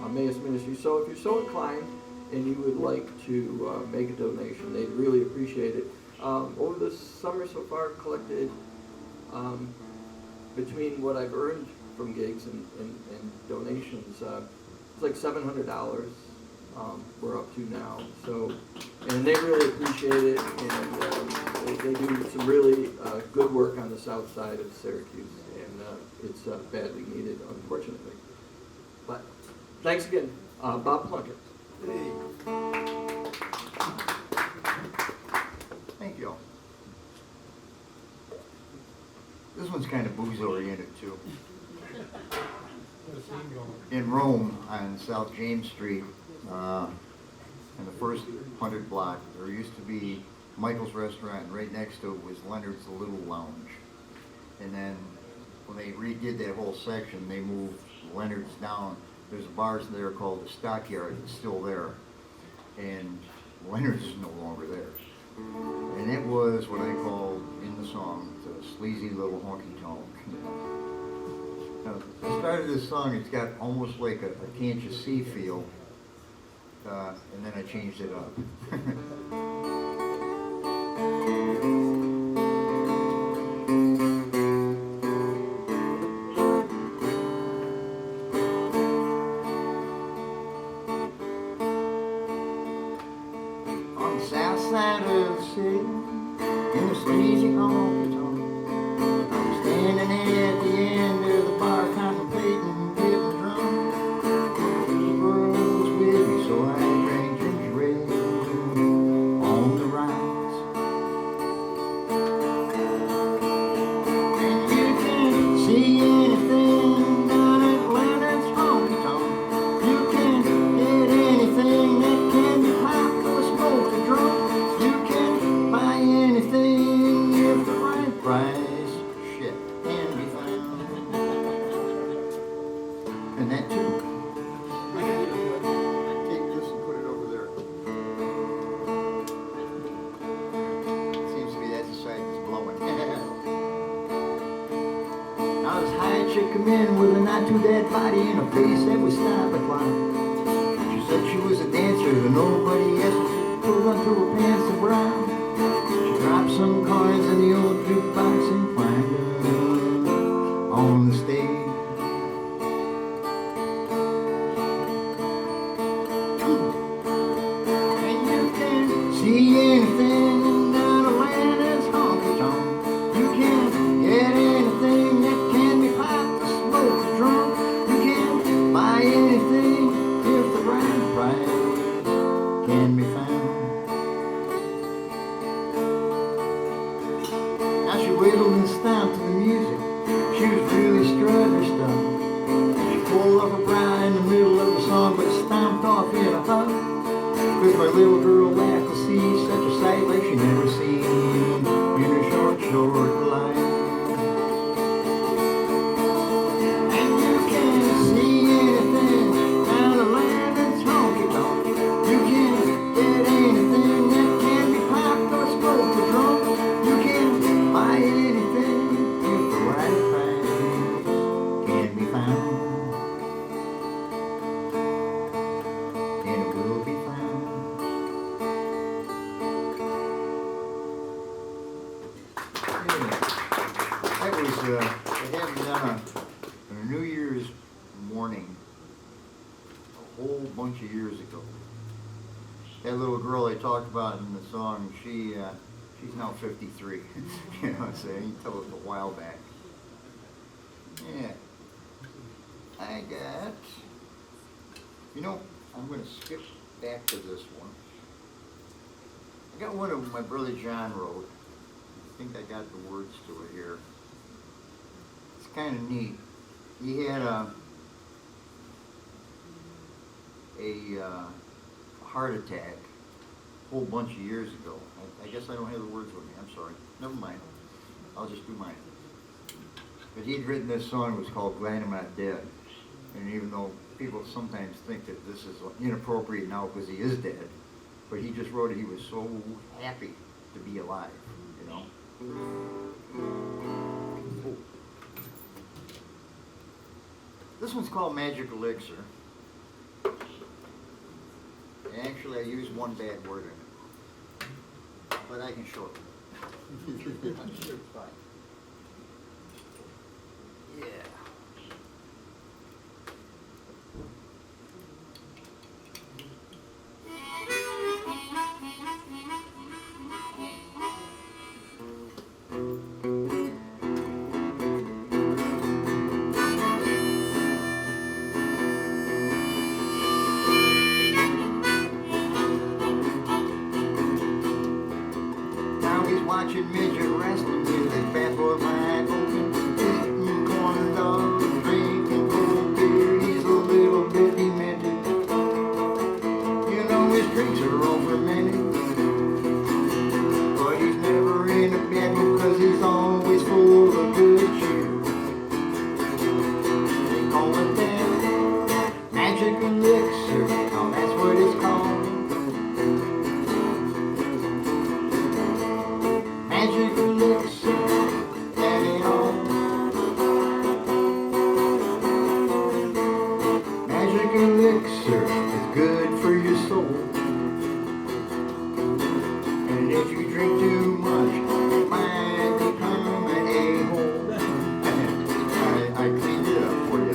Emmaus Ministry. So if you're so inclined and you would like to make a donation, they'd really appreciate it. Over the summer so far, I've collected between what I've earned from gigs and donations, it's like $700 we're up to now. So, and they really appreciate it, and they do some really good work on the south side of Syracuse, and it's badly needed, unfortunately. But thanks again, Bob Plunkett. Thank you. This one's kind of booze oriented too. In Rome on South James Street, in the first 100 block, there used to be Michael's Restaurant, and right next to it was Leonard's The Little Lounge. And then when they redid that whole section, they moved Leonard's down. There's bars there called the Stockyard that's still there. And Leonard's is no longer there. And it was what I called in the song, the sleazy little honky tonk. Now, the start of this song, it's got almost like a can't you see feel, and then I changed it up. On the south side of the city, in the sleazy honky tonk, I'm standing at the end of the bar contemplating getting drunk. The girl was with me, so I drank ginger ale on the rocks. And you can see anything down at Leonard's honky tonk. You can get anything that can be popped or smoked or drunk. You can buy anything if the right price shit can be found. And that too. Take this and put it over there. Seems to be that's the side that's blowing. Now this high chick come in with a not too bad body and a face that would stop a clock. She said she was a dancer and nobody else would pull run through her pants and bra. She dropped some cards in the old jukebox and climbed up on the stage. And you can see anything down the Leonard's honky tonk. You can get anything that can be popped or smoked or drunk. You can buy anything if the right price can be found. Now she wiggled and stomped to the music. She was really strutting her stuff. She pulled up her bra in the middle of the song, but stomped off in a huff. Cause my little girl laughed to see such a sight like she never seen in her short, short life. And you can see anything down the Leonard's honky tonk. You can get anything that can be popped or smoked or drunk. You can buy anything if the right price can be found. And it will be found. That was, they had me done on a New Year's morning a whole bunch of years ago. That little girl I talked about in the song, she's now 53. You know what I'm saying? You tell it a while back. Yeah. I got, you know, I'm going to skip back to this one. I got one of my brother John wrote. I think I got the words to it here. It's kind of neat. He had a heart attack a whole bunch of years ago. I guess I don't have the words with me. I'm sorry. Never mind. I'll just do mine. But he'd written this song. It was called Glad I'm Not Dead. And even though people sometimes think that this is inappropriate now because he is dead, but he just wrote it. He was so happy to be alive, you know. This one's called Magic Elixir. And actually, I used one bad word in it, but I can shorten it. I'm sure it's fine. Yeah. Now he's watching midget wrestling with his bad boy wide open, eating corn dogs, drinking cold beer. He's a little bit demented. You know his drinks are all fermented, but he's never in a bad mood 'cause he's always full of good cheer. They call it that magic elixir. Now that's what it's called. Magic elixir, that ain't all. Magic elixir is good for your soul. And if you drink too much, you might become an a-hole. I cleaned it up for you.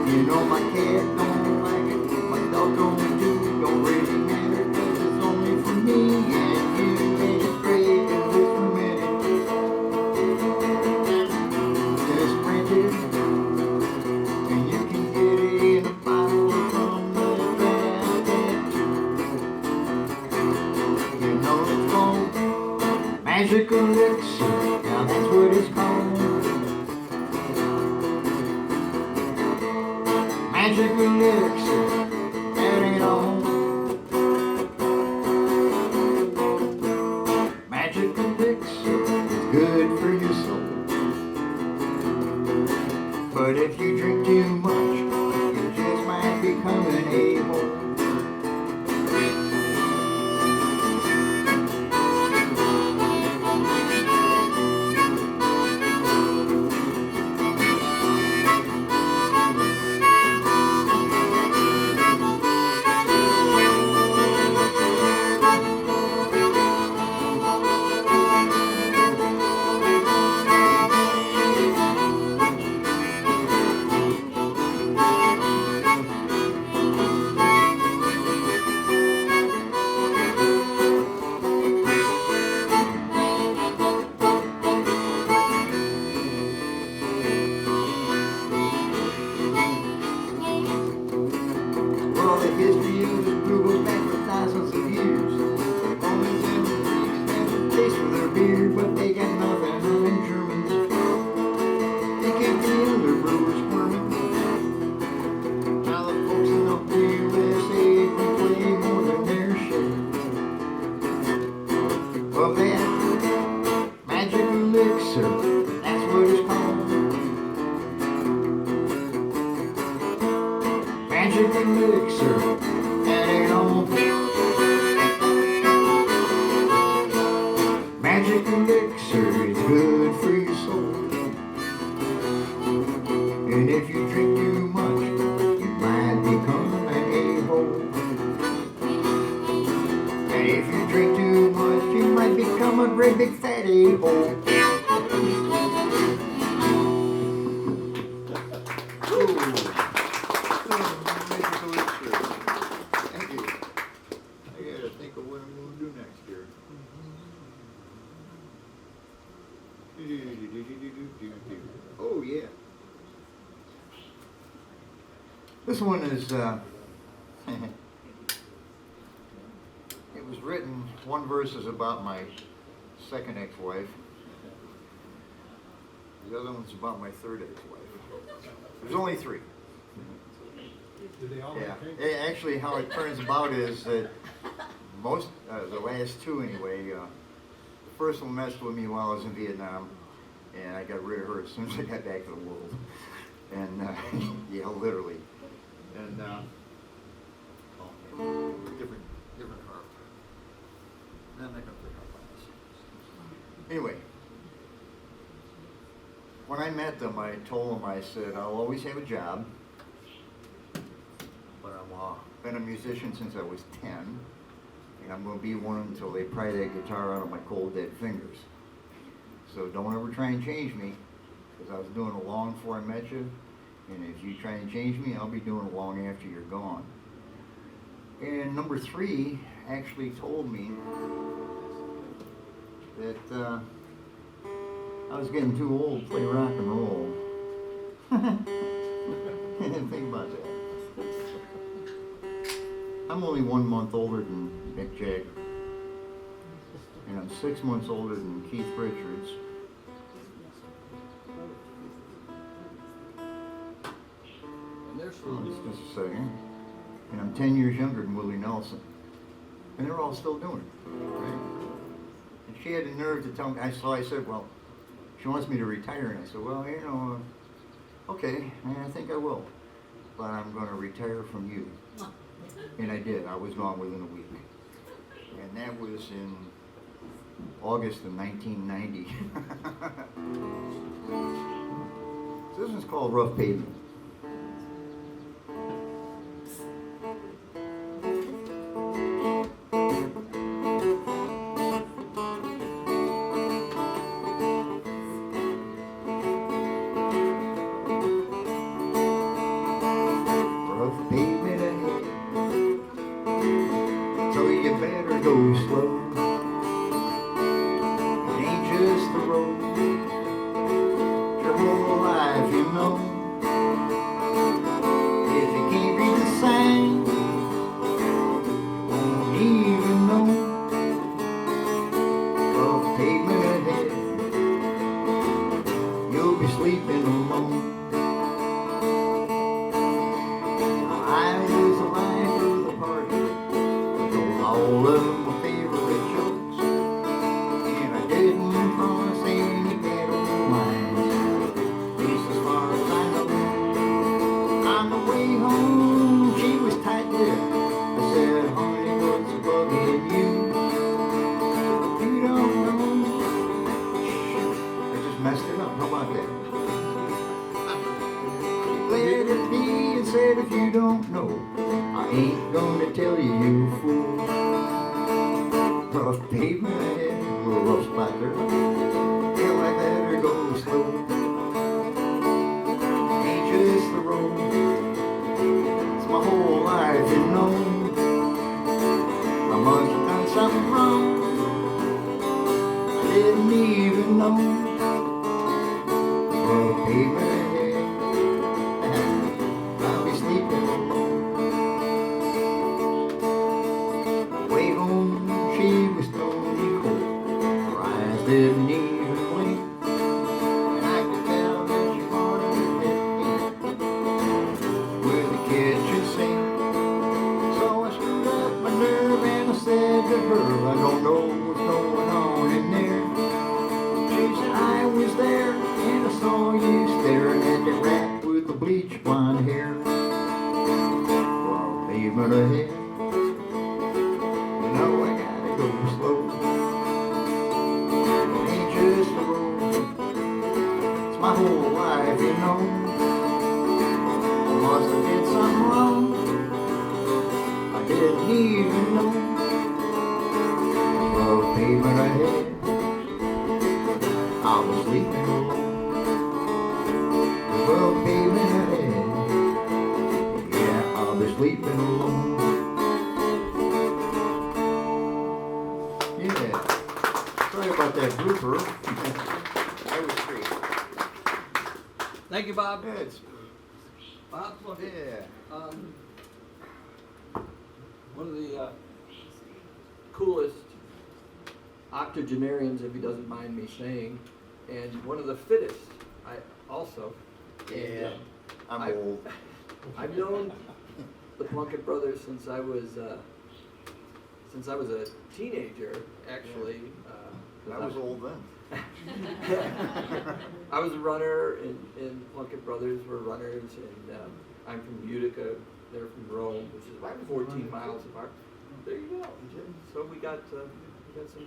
You know my cat don't like it. Don't really matter 'cause it's only for me and you, and it's great and it's fermented. Just printed, and you can get it in a bottle from the Plunkett. You know it's called magic elixir. Now that's what it's called. Magic elixir. That ain't all. Magic elixir is good for your soul. But if you drink too much, you just might become an a-hole. Well, the history of this brew goes back for thousands of years. The Romans and the Greeks had a taste for their beer, but they got nothing on the Germans. They can't feel their brewers squirming. Now the folks in the USA can play more than their share of that magic elixir. That's what it's called. Magic elixir, that ain't all. Magic elixir is good for your soul. And if you drink too much, you might become an a-hole. And if you drink too much, you might become a great big fat a-hole. Thank you. I gotta think of what I'm gonna do next here. Oh yeah. This one is it was written, one verse is about my second ex-wife. The other one's about my third ex-wife. There's only three. Yeah. Actually, how it turns about is that most, the last two anyway, first one messed with me while I was in Vietnam, and I got rid of her as soon as I got back to the world. And yeah, literally. And different harp. I'm not gonna play harp on this. Anyway, when I met them, I told them, I said, I'll always have a job, but I've been a musician since I was 10, and I'm going to be one until they pry that guitar out of my cold dead fingers. So don't ever try and change me, because I was doing it long before I met you, and if you try and change me, I'll be doing it long after you're gone. And number 3 actually told me that I was getting too old to play rock and roll. Think about that. I'm only 1 month older than Mick Jagger, and I'm 6 months older than Keith Richards. And they're still Oh, doing just a second. And I'm 10 years younger than Willie Nelson, and they're all still doing it. Right? And she had the nerve to tell me. So I said, well, she wants me to retire, and I said, well, you know, okay, I think I will, but I'm going to retire from you. And I did. I was gone within a week, and that was in August of 1990. So this one's called Rough Pavement. If you don't know, I ain't gonna tell you, you fool. Rough pavement ahead, a little rough spot there. Feel like better go slow. Ain't just the road, it's my whole life, you know. I must have done something wrong, I didn't even know. Rough pavement ahead. Didn't even blink, and I could tell that she wanted to hit me with the kitchen sink. So I screwed up my nerve and I said to her, I don't know what's going on in there. She said, I was there and I saw you staring at that rat with the bleach blonde hair. Well, pavement ahead, you know I gotta go slow. My whole life, you know, I must have did something wrong, I didn't even know. Rough pavement ahead, I was sleeping alone. Rough pavement ahead, yeah, I'll be sleeping alone. Yeah, sorry about that blooper. That was great. Thank you, Bob. Yeah, it's, Bob Plunkett. yeah. One of the coolest octogenarians, if he doesn't mind me saying, and one of the fittest. I also. Yeah, And, I'm I- old. I've known the Plunkett brothers since I was a teenager, actually. I was old then. I was a runner, and Plunkett brothers were runners, and I'm from Utica. They're from Rome, which is about 14 miles apart. There you go. So we got some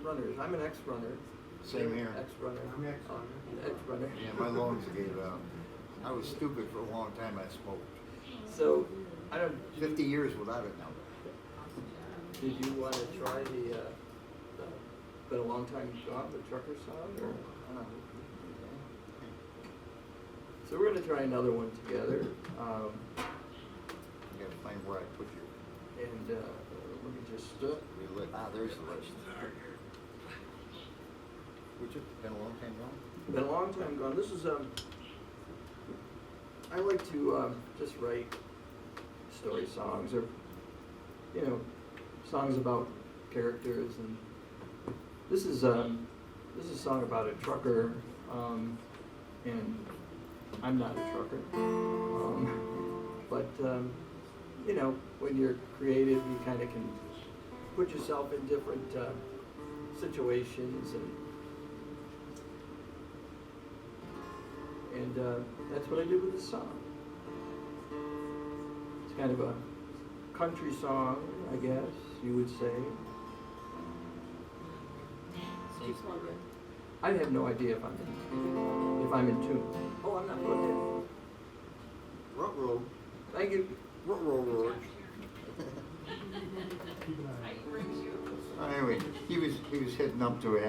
runners. I'm an ex-runner. Same here. Ex-runner. I'm ex-runner. Ex-runner. Yeah, my lungs gave out. I was stupid for a long time. I smoked. So, I don't. 50 years without it now. Did you want to try the been a long time gone, the trucker song, or? So we're gonna try another one together, I gotta find where I put you. and let me just. There's the list. Which has been a long time gone? Been a long time gone. This is I like to just write story songs, or songs about characters, and this is a song about a trucker, and I'm not a trucker, but when you're creative, you kind of can put yourself in different situations, and that's what I did with this song. It's kind of a country song, I guess you would say. I have no idea if I'm in tune. Oh, I'm not plugged in. Ruh-roh. Thank you. Ruh-roh. Anyway, he was heading up to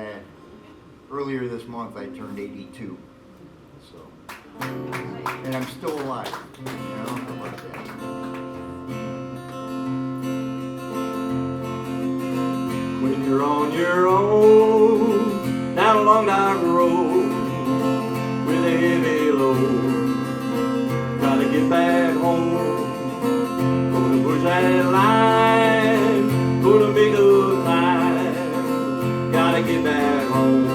earlier this month I turned 82. So, and I'm still alive. How about that? When you're on your own, down a long dark road, with a heavy load, gotta get back home, gonna push that line, gonna make a climb, gotta get back home,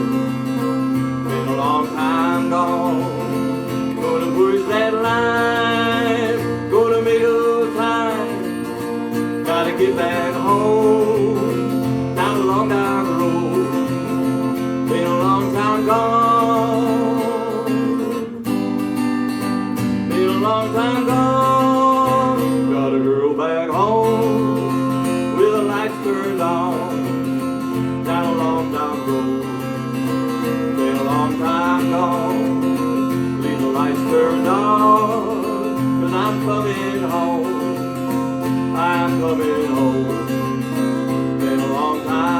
been a long time gone, gonna push that line, gonna make a climb, gotta get back home. Long dark road, been a long time gone, been a long time gone, got a girl back home, with the lights turned on, down a long dark road, been a long time gone, leave the lights turned on, 'cause I'm coming home, I'm coming home.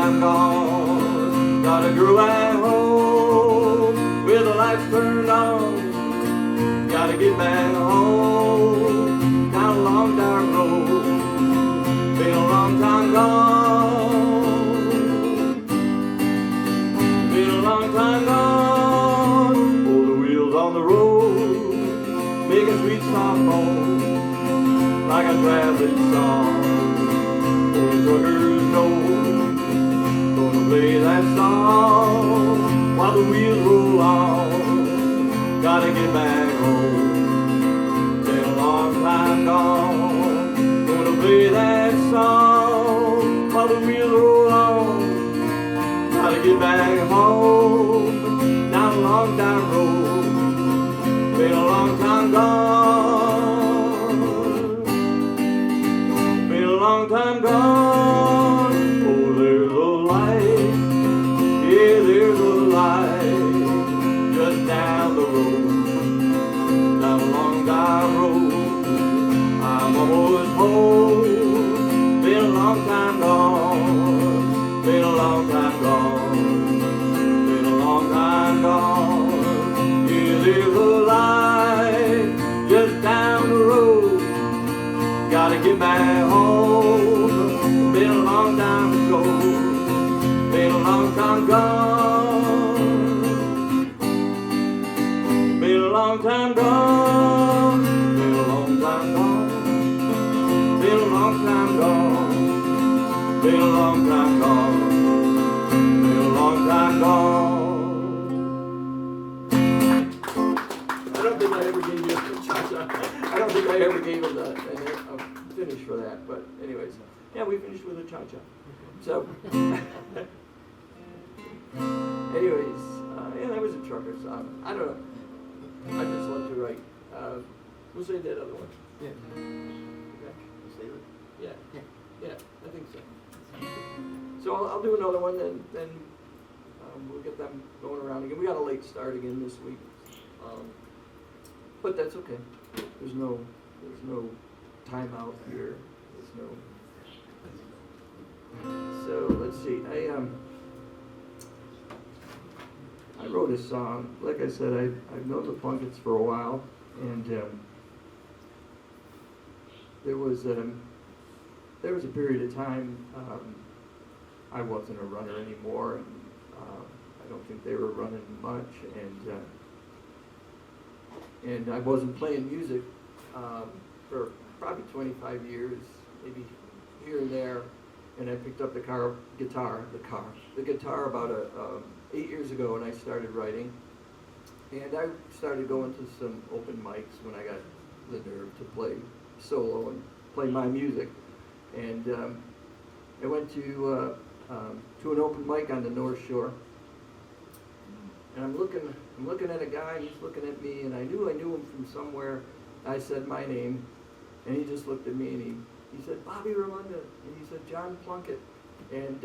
I'm gone, got a girl at home, with the lights turned on, gotta get back home, down a long dark road, been a long time gone, been a long time gone, pull the wheels on the road, making sweet soft home, like a traveling song, old truckers know. Play that song while the wheels roll on. Gotta get back home. Been a long time gone. Gonna play that song while the wheels roll on. Gotta get back home. Down a long dark road. Been a long time gone. Been a long time gone. Oh, there's a light. Yeah, there's a light just down the road, down a long dark road. I'm almost home. Been a long time gone. Been a long time gone. Been a long time gone. Yeah, there's a light just down the road. Gotta get back home. Been a long time ago. Been a long time gone. Been a long time gone. Been a long time gone. Been a long time gone. Been a long time gone. Been a long time gone. I don't think I ever gave you a cha-cha. I don't think I ever gave him a finish for that. But anyways, yeah, we finished with a cha-cha. So. Anyways, yeah, that was a trucker song. I don't know. I just love to write. We'll say that other one. Yeah. Okay. Yeah. Yeah. Yeah, I think so. So I'll do another one, then we'll get them going around again. We got a late start again this week, but that's okay. There's no timeout here. There's no. So let's see. I wrote a song. Like I said, I've known the Plunketts for a while, and there was a period of time I wasn't a runner anymore, and I don't think they were running much, and I wasn't playing music for probably 25 years, maybe here and there, and I picked up the guitar about 8 years ago, and I started writing, and I started going to some open mics when I got the nerve to play solo and play my music, and I went to an open mic on the North Shore, and I'm looking at a guy, and he's looking at me, and I knew him from somewhere. I said my name, and he just looked at me, and he said, Bobby Ramunda, and he said, John Plunkett, and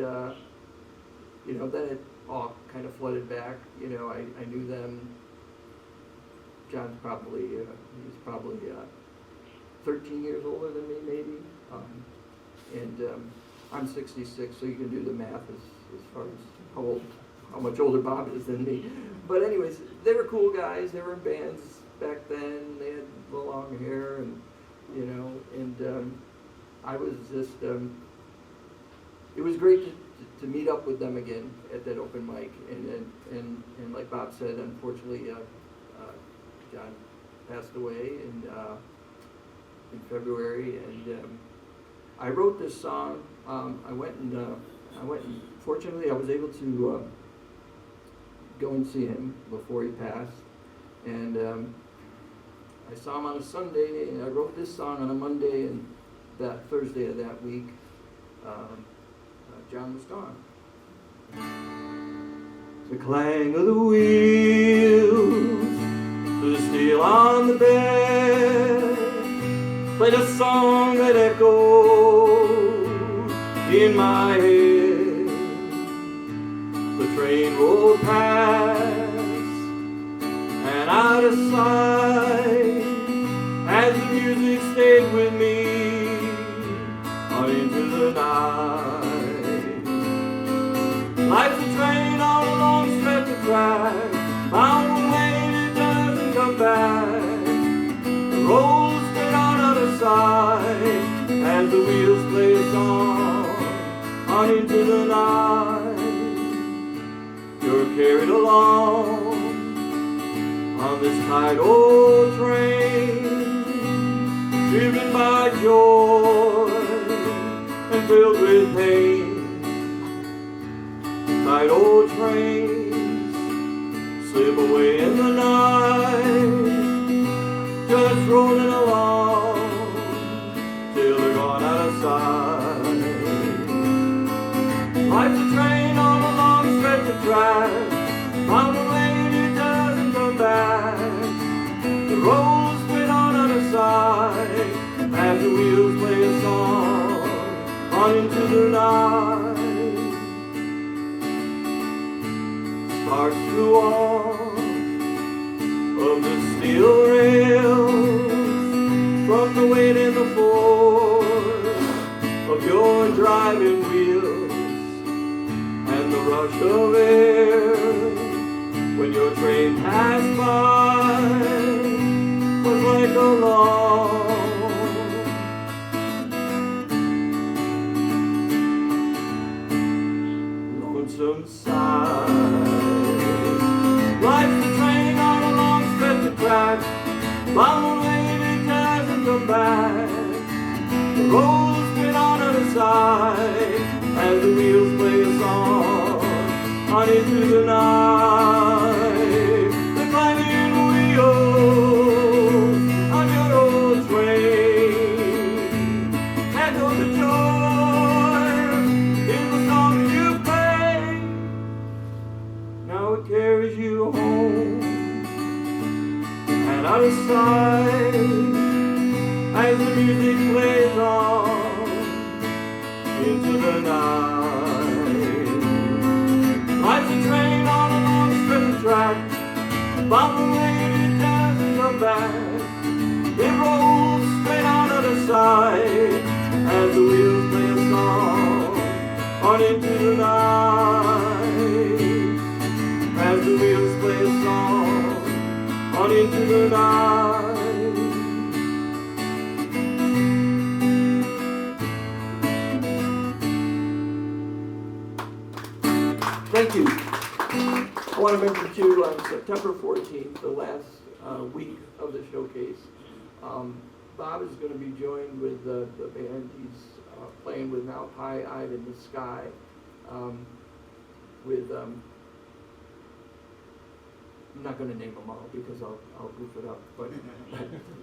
you know, then it all kind of flooded back. You know, I knew them. John's probably, he's probably 13 years older than me, maybe, and I'm 66, so you can do the math as far as how much older Bob is than me. But anyways, they were cool guys. They were in bands back then. They had the long hair, and you know, and I was just. It was great to meet up with them again at that open mic, and like Bob said, unfortunately, John passed away in February, and I wrote this song. I went and fortunately I was able to go and see him before he passed, and I saw him on a Sunday, and I wrote this song on a Monday, and that Thursday of that week, John was gone. The clang of the wheels, the steel on the bed, played a song that echoed in my head. The train rolled past and out of sight as the music stayed with me on into the night. Life's a train on a long stretch of track, bound one way and it doesn't come back. The roll's straight on other side as the wheels play a song on into the night. You're carried along on this tight old train, driven by joy and filled with pain. Tight old trains slip away in the night, just rolling along till they're gone out of sight. Life's a train on a long stretch of track, bound away and it doesn't come back. The road's straight on other side as the wheels play a song on into the night. Sparks flew off of the steel rails from the weight and the force of your driving wheels, and the rush of air when your train passed by was like a lonesome sigh. Life's a train on a long stretch of track, bound away and it doesn't come back. The road's straight on other side as the wheels play a song on into the night. The clanging wheels on your old train echo the joy in the song you play. Now side as the music plays on into the night. Life's a train on a long strip of track, following it doesn't come back. It rolls straight on the side as the wheels play a song on into the night. As the wheels play a song on into the night. Thank you. I want to mention too, on September 14th, the last week of the showcase, Bob is going to be joined with the band he's playing with now, High Eyed in the Sky, with, I'm not going to name them all because I'll goof it up,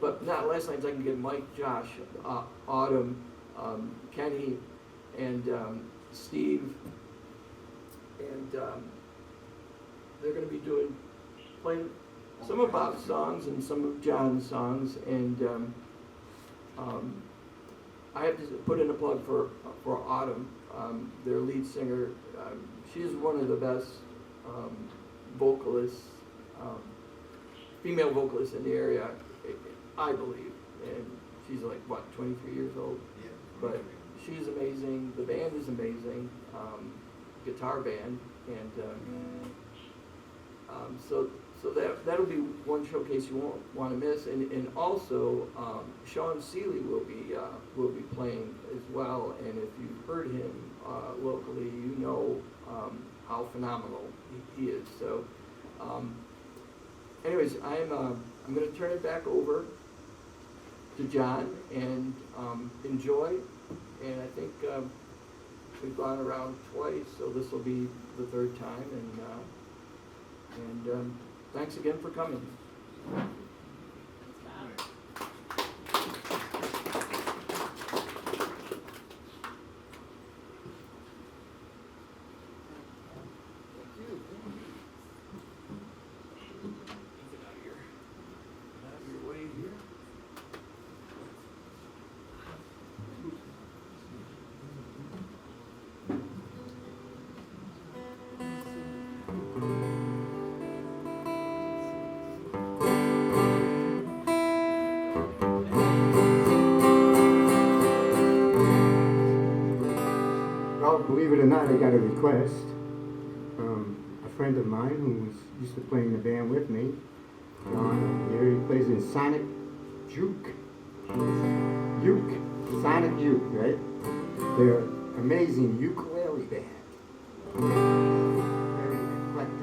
but not last night I can get Mike, Josh, Autumn, Kenny, and Steve, and they're going to be playing some of Bob's songs and some of John's songs, and I have to put in a plug for Autumn, their lead singer. She's one of the best vocalists, female vocalists in the area, I believe, and she's like, what, 23 years old? Yeah. But she's amazing, the band is amazing, guitar band, and so that'll be one showcase you won't want to miss, and also Sean Seeley will be playing as well, and if you've heard him locally, you know how phenomenal he is. So, anyways, I'm going to turn it back over to John and enjoy, and I think we've gone around twice, so this will be the third time, and thanks again for coming. Believe it or not, I got a request from a friend of mine who used to play in the band with me. Here he plays in Sonic Juke. Sonic Juke, right? They're amazing ukulele band. Very eclectic.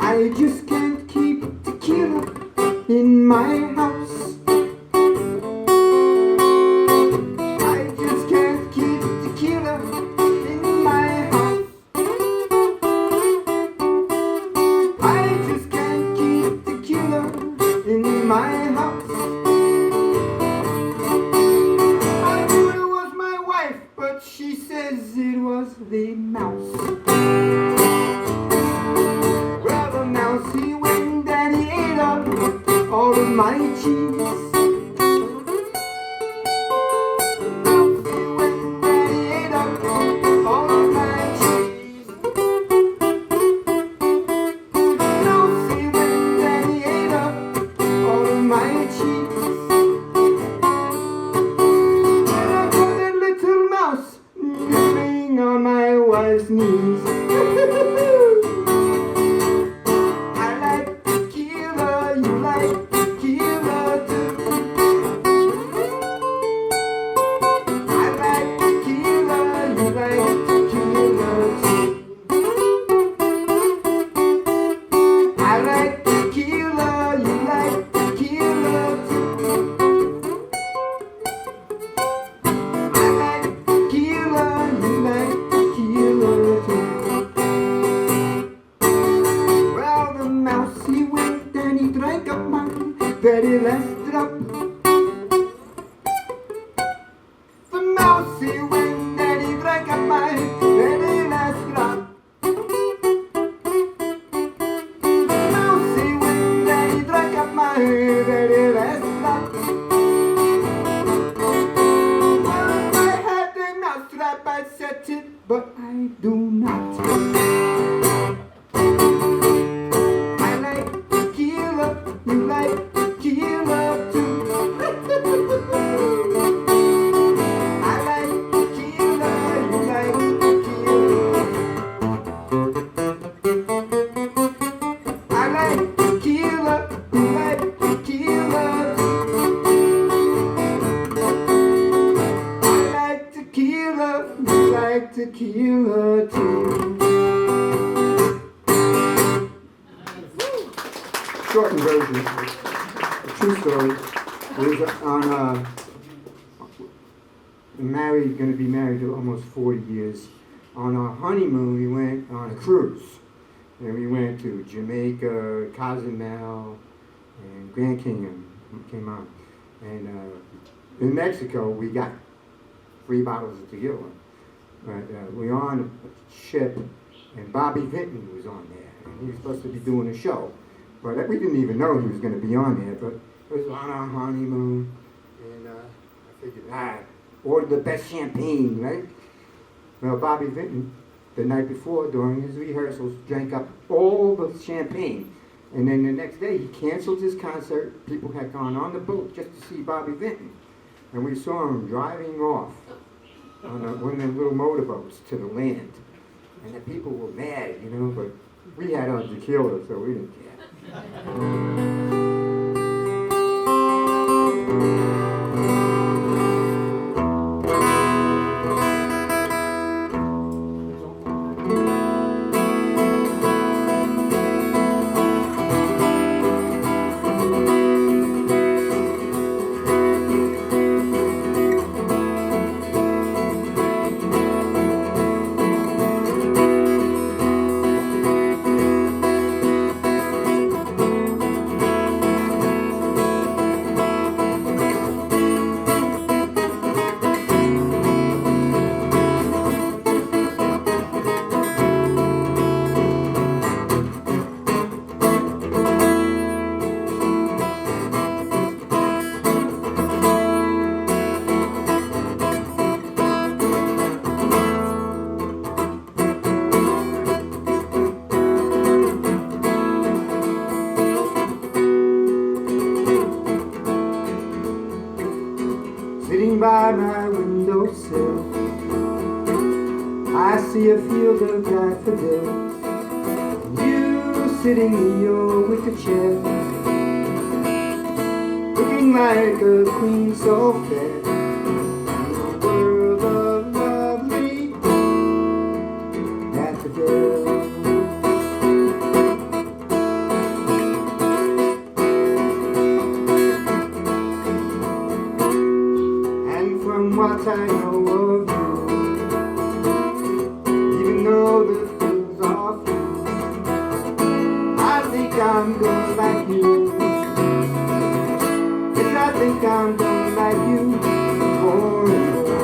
I just can't keep tequila in my house. I just can't keep tequila in my house. I just can't keep tequila in my house. I knew it was my wife, but she says it was the mouse. See when Daddy ate up all of my cheese. See when Daddy ate up all of my cheese. Now see when Daddy ate up all of my cheese. tequila too. Shortened version, a true story. It was on married, going to be married to almost 40 years. On our honeymoon, we went on a cruise. And we went to Jamaica, Cozumel, and Grand Canyon came on. And in Mexico, we got 3 bottles of tequila. But we were on a ship, and Bobby Vinton was on there. And he was supposed to be doing a show. But we didn't even know he was going to be on there. But it was on our honeymoon. And I figured, order the best champagne, right? Well, Bobby Vinton, the night before, during his rehearsals, drank up all the champagne. And then the next day, he canceled his concert. People had gone on the boat just to see Bobby Vinton. And we saw him driving off on one of them little motorboats to the land. And the people were mad, you know, but we had our tequila, so we didn't care. Sitting by my windowsill, I see a field of daffodils, and you sitting in your wicker chair, looking like a queen so fair, in a world of lovely daffodils. From what I know of you, even though the things are few, I think I'm gonna like you. Yes, I think I'm gonna like you more and more.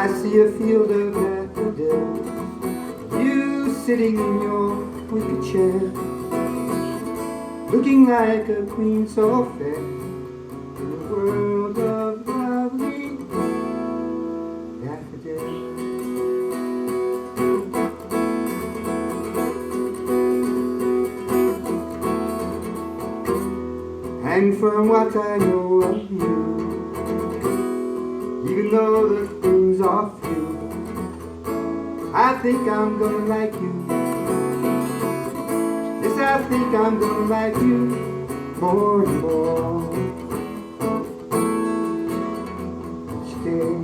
I see a field of daffodils, you sitting in your wicker chair, looking like a queen so fair, in a world of lovely daffodils. And from what I know of you, even though the things are few, I think I'm gonna like you. Yes, I think I'm gonna like you more and more each day.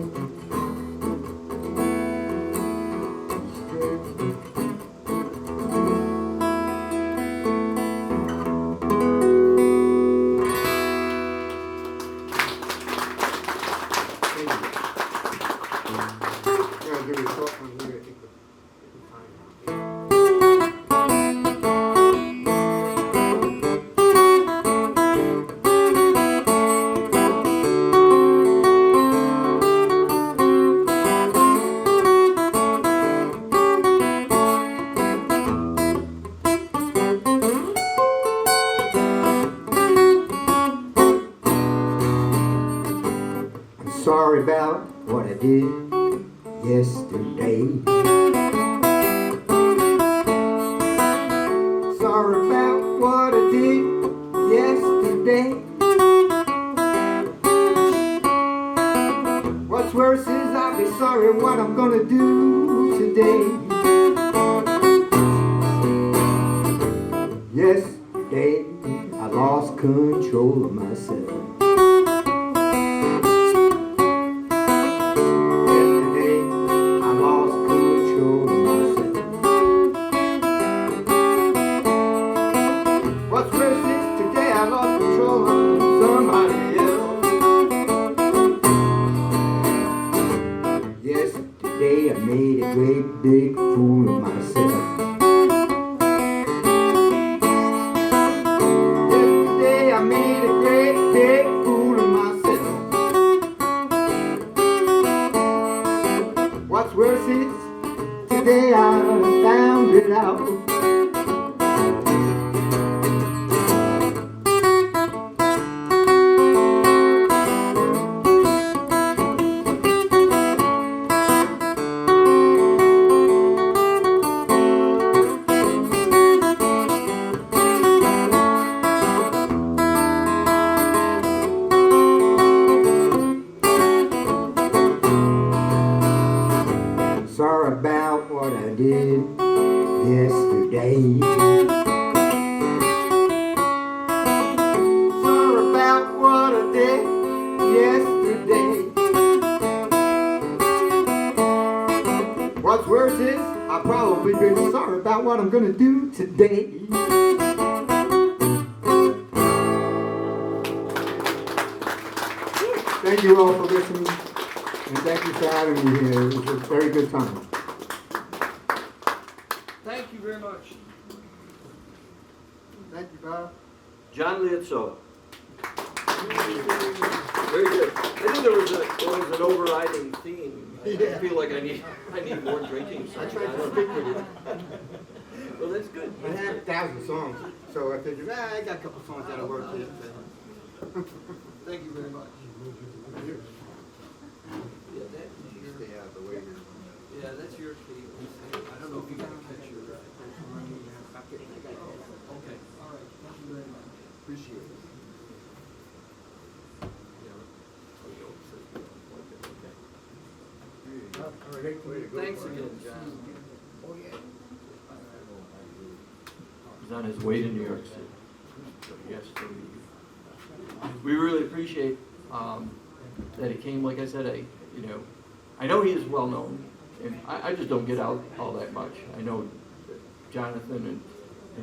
Sorry about what I did yesterday. Sorry about what I did yesterday. What's worse is I'll be sorry what I'm gonna do today. Yesterday I lost control of myself. Yesterday I made a great big fool of myself. Yesterday I made a great big fool of myself. What's worse is today I found it out. Sorry about what I did yesterday. Sorry about what I did yesterday. What's worse is I'll probably be sorry about what I'm gonna do today. Thank you all for listening. And thank you for having me here. It was a very good time. Thank you very much. Thank you, Bob. John Liuzzo. Very good. I think there was an overriding theme. I feel like I need more drinking. I tried to speak with you. Well, that's good. I have 1,000 songs, so I figured, I got a couple songs that'll work here. Thank you very much. Yeah, Stay out of the way. that's your key. I don't know if you got a picture. Okay, all right. Thank you very much. Appreciate it. Thanks again, John. He's on his way to New York City. So he has to leave. We really appreciate that he came. Like I said, I know he is well known, and I just don't get out all that much. I know Jonathan and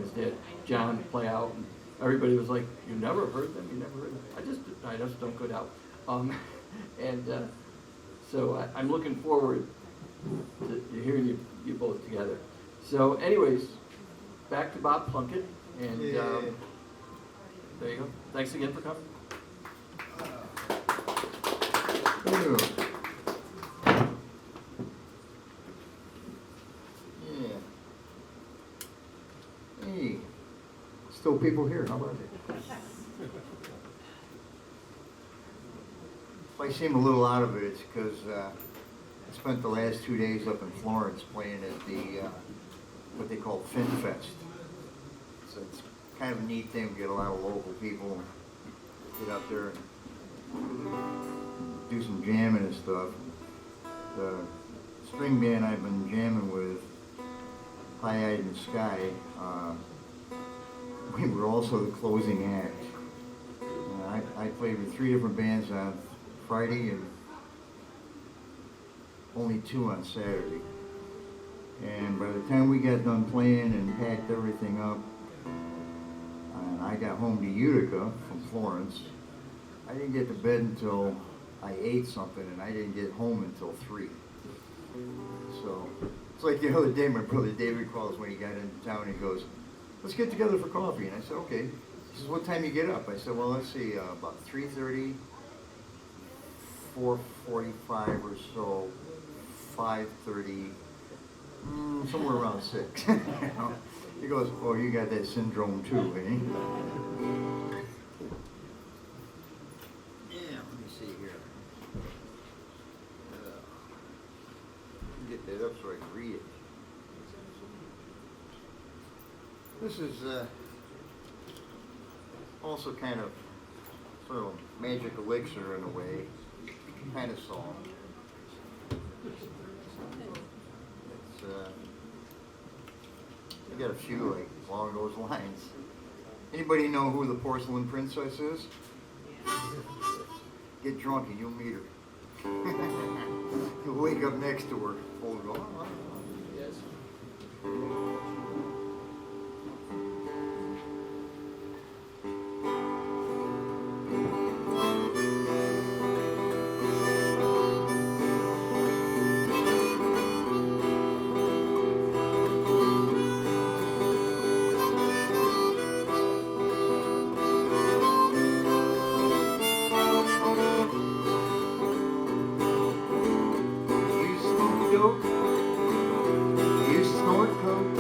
his dad, John, play out, and everybody was like, "You never heard them? You never heard them?" I just don't get out. So I'm looking forward to hearing you both together. So, anyways, back to Bob Plunkett, and there you go. Thanks again for coming. still people here. How about that? If I seem a little out of it, it's because I spent the last 2 days up in Florence playing at the what they call Fin Fest. So it's kind of a neat thing. We get a lot of local people get up there and do some jamming and stuff. The string band I've been jamming with, High Eyed in the Sky, we were also the closing act. I played with 3 different bands on Friday and only 2 on Saturday. And by the time we got done playing and packed everything up, and I got home to Utica from Florence, I didn't get to bed until I ate something, and I didn't get home until 3. So it's like the other day, my brother David calls when he got into town. He goes, "Let's get together for coffee." And I said, "Okay." He says, "What time you get up?" I said, "Well, let's see, about 3:30, 4:45 or so, 5:30, somewhere around 6. You know? He goes, "Oh, you got that syndrome too, eh?" Yeah, let me see here. Get that up so I can read it. This is also kind of sort of a magic elixir in a way, kind of song. It's I got a few like along those lines. Anybody know who the Porcelain Princess is? Get drunk and you'll meet her. You'll wake up next to her. Hold on. Yes. You snort coke.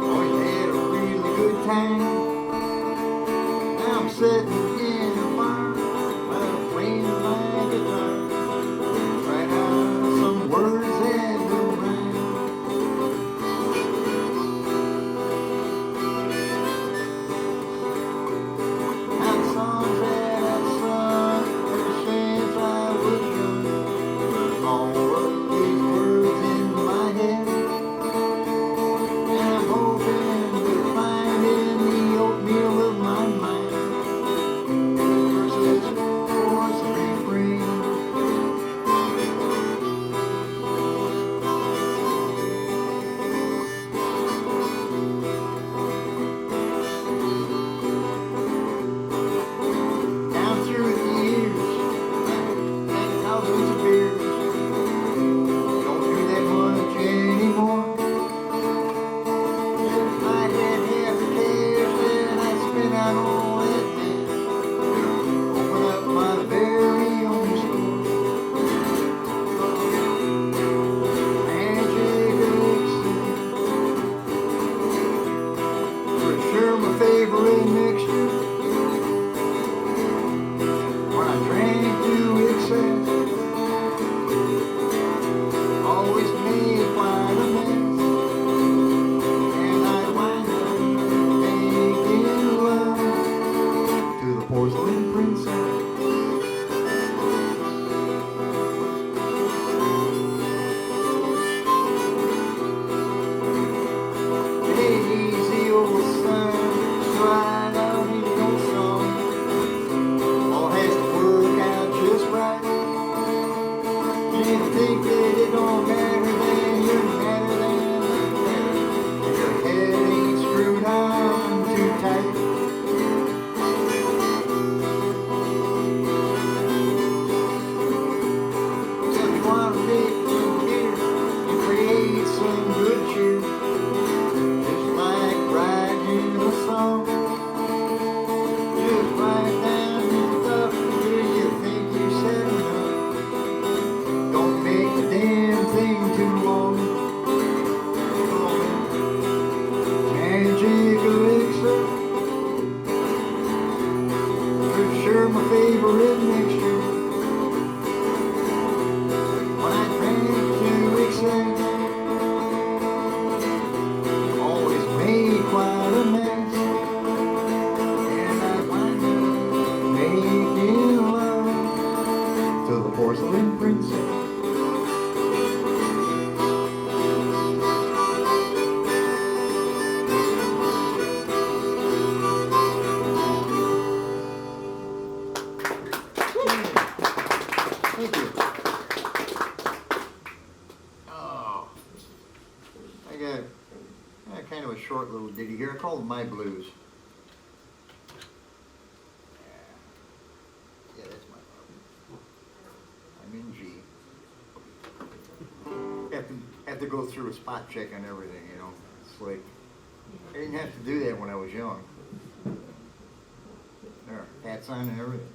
Always had a really good time. Now I'm sitting in a bar playing my guitar. Write out some words that don't rhyme. And songs that I've sung ever since I was young. All of these words in my head, and I'm hoping to find in the oatmeal of my mind verses for some refrain. Down through the years, and thousands of beers. Don't do that much anymore. If I had half the cash that I spent on all that time, open up my very own store. Magic elixir, for sure my favorite mixture. When I drank to excess, always made quite a mess, and I wind up making love to the Porcelain Princess. Lazy old sun, slide out in your song, all has to work out just right. You think that it don't matter, then you're better than better. Your head ain't screwed on too tight. So if you want to make some beer and create some good cheer, just like writing a song, just write down your stuff until you think you said enough. Don't make the damn thing darling princess. Thank you. Oh, I got kind of a short little ditty here. I call it My Blues. Yeah, that's my part. I'm in G. Have to go through a spot check on everything, you know. It's like, I didn't have to do that when I was young. There, hats on and everything.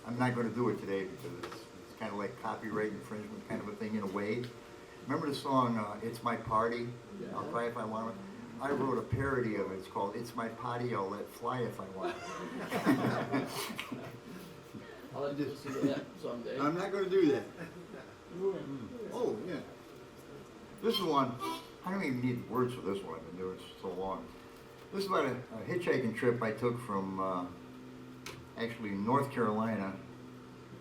I'm not going to do it today because it's kind of like copyright infringement kind of a thing in a way. Remember the song, It's My Party, I'll Cry If I Want It? I wrote a parody of it. It's called It's My Potty, I'll Let Fly If I Want It. I'll let you see that someday. I'm not going to do that. Oh, yeah. This is one, I don't even need words for this one. I've been doing it so long. This is about a hitchhiking trip I took from actually North Carolina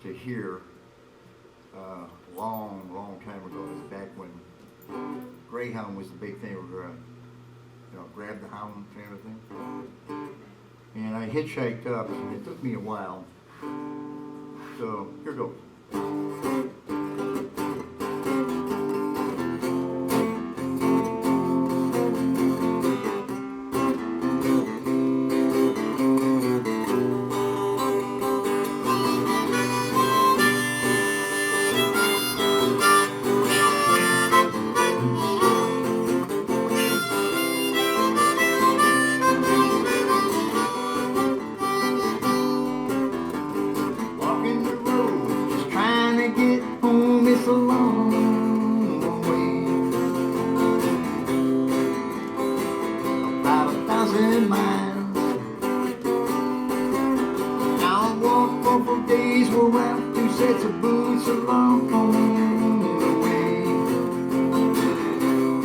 to here long time ago. It was back when Greyhound was the big thing. We were grab the hound kind of thing. And I hitchhiked up, and it took me a while. So here goes. Walking the road, just trying to get home. It's a long way, about 1,000 miles. I'll walk for 4 days, we'll have 2 sets of boots along the way.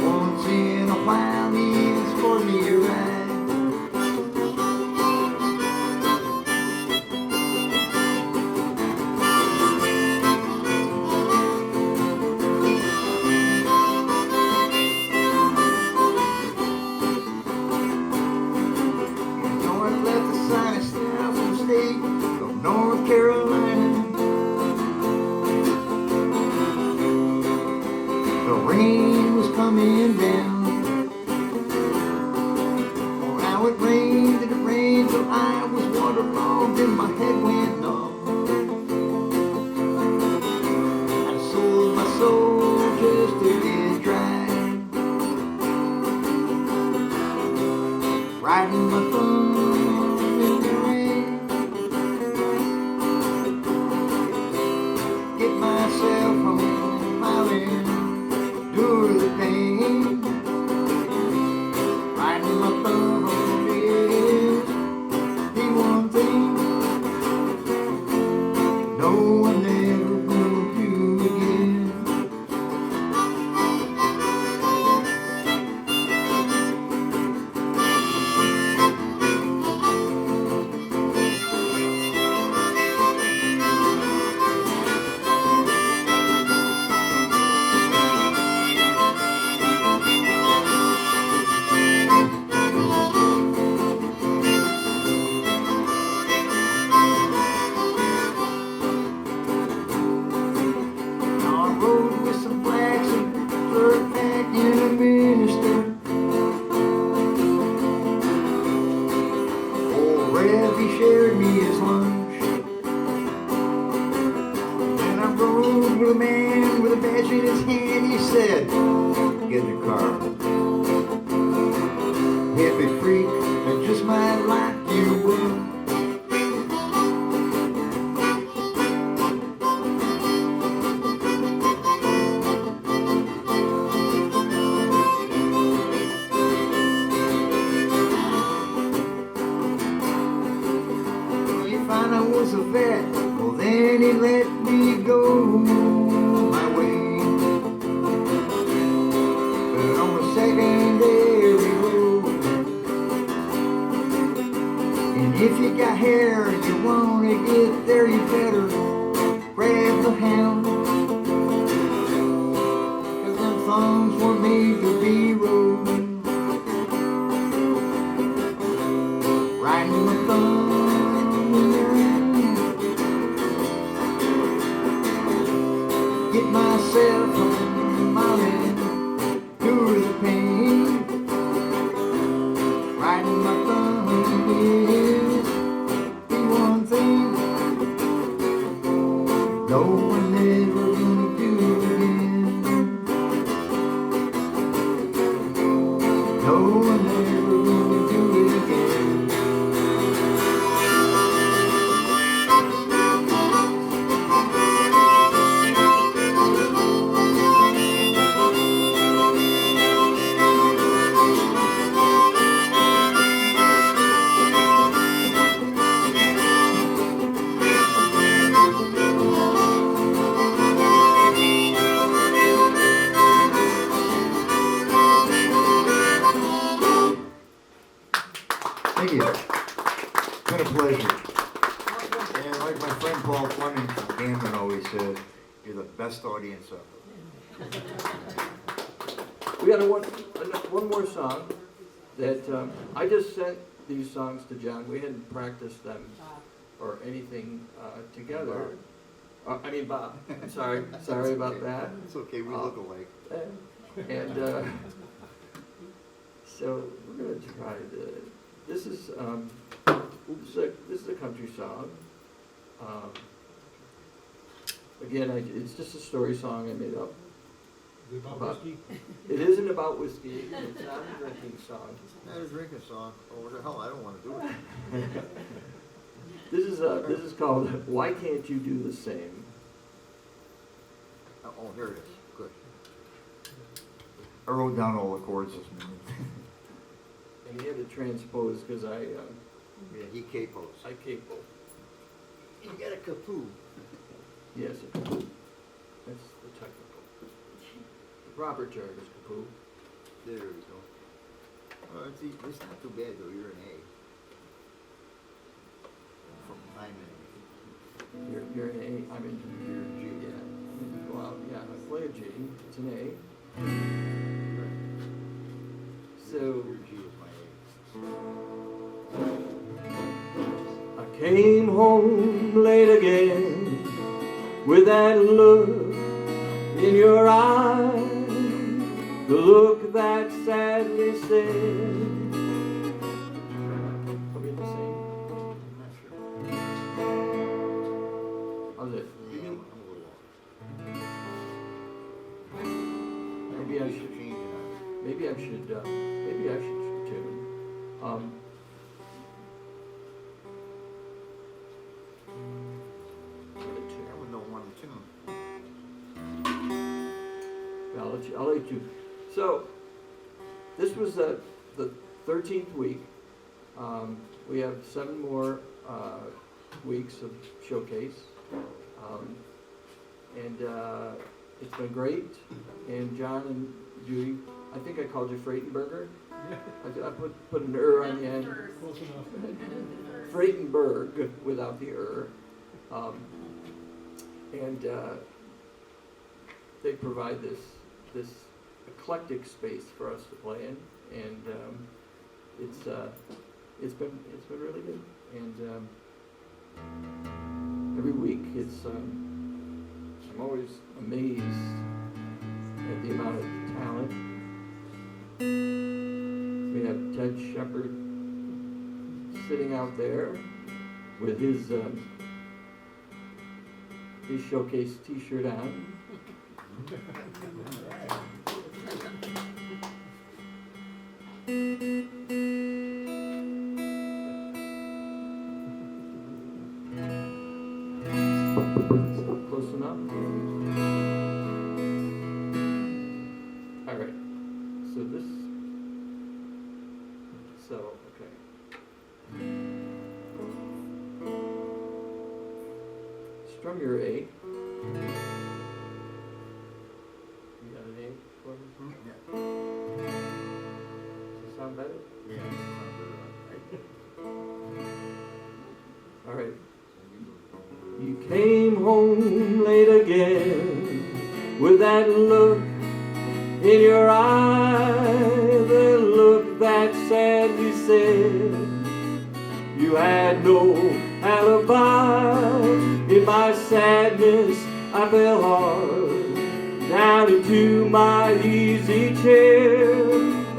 Once in a while, he's for me a ride. North left the sign of Southern State of North Carolina. The rain was coming down. Oh, how it rained and it rained till I was waterlogged and my head went numb. I sold my soul just to get dry, riding my thumb in the rain. Get myself home, smiling, endure the pain. Riding my thumb on this, the one thing no one ever gonna do again. On the road with some blacks and third pack and a minister. Old Rev, he shared me his lunch. Then I rode with a man with a badge in his hand. He said, get in the car. Hippie freak, I just might like you well. He found I was a vet, well then he let me go my way. But on the secondary road, and if you got hair and you wanna get there, you better grab the hound, 'cause them thumbs were made to be rode. Riding the thumb in the rain. Get myself on my land, endure the pain. Riding my thumb is the one thing no one ever gonna do again. No one ever gonna do it again. Thank you. It's been a pleasure. And like my friend Paul Fleming from Camden always says, you're the best audience ever. We got one more song that I just sent these songs to John. We hadn't practiced them or anything together. I mean Bob. I'm sorry. Sorry about that. It's okay, we look alike. And so we're going to try this is a country song. Again, it's just a story song I made up. Is it about whiskey? It isn't about whiskey. It's not a drinking song. Not a drinking song. Oh, what the hell, I don't wanna do it. This is called "Why Can't You Do the Same." Oh, here it is, good. I wrote down all the chords this morning. And he had to transpose because Yeah, he capos. I capo. You got a kapoo. Yes, a kapoo. That's the technical. The proper term is kapoo. There we go. It's not too bad though, you're an A. From You're an A. I'm in. You're a G. Yeah. Well, yeah. I play a G. It's an A. So. Your G is my I came home late again with that look in your eye, the look that sadly said, are we the same? I'm not sure. How's it? Yeah, I'm a little off. Maybe I should change it on. maybe I should tune. That one don't want to tune. I'll let you. So, this was the 13th week. We have 7 more weeks of showcase. And it's been great. And John and Judy, I think I called you Freightenberger. I put an on the end. Close enough. Freightenberg without the and they provide this eclectic space for us to play in, and it's been really good. And every week I'm always amazed at the amount of talent. We have Ted Shepard sitting out there with his showcase T-shirt on. Close enough? All right. Okay. Strum your A. You got an A for me? Yeah. Does it sound better? Yeah. All right. You came home late again with that look in your eye, the look that sadly said you had no alibi. In my sadness I fell hard down into my easy chair,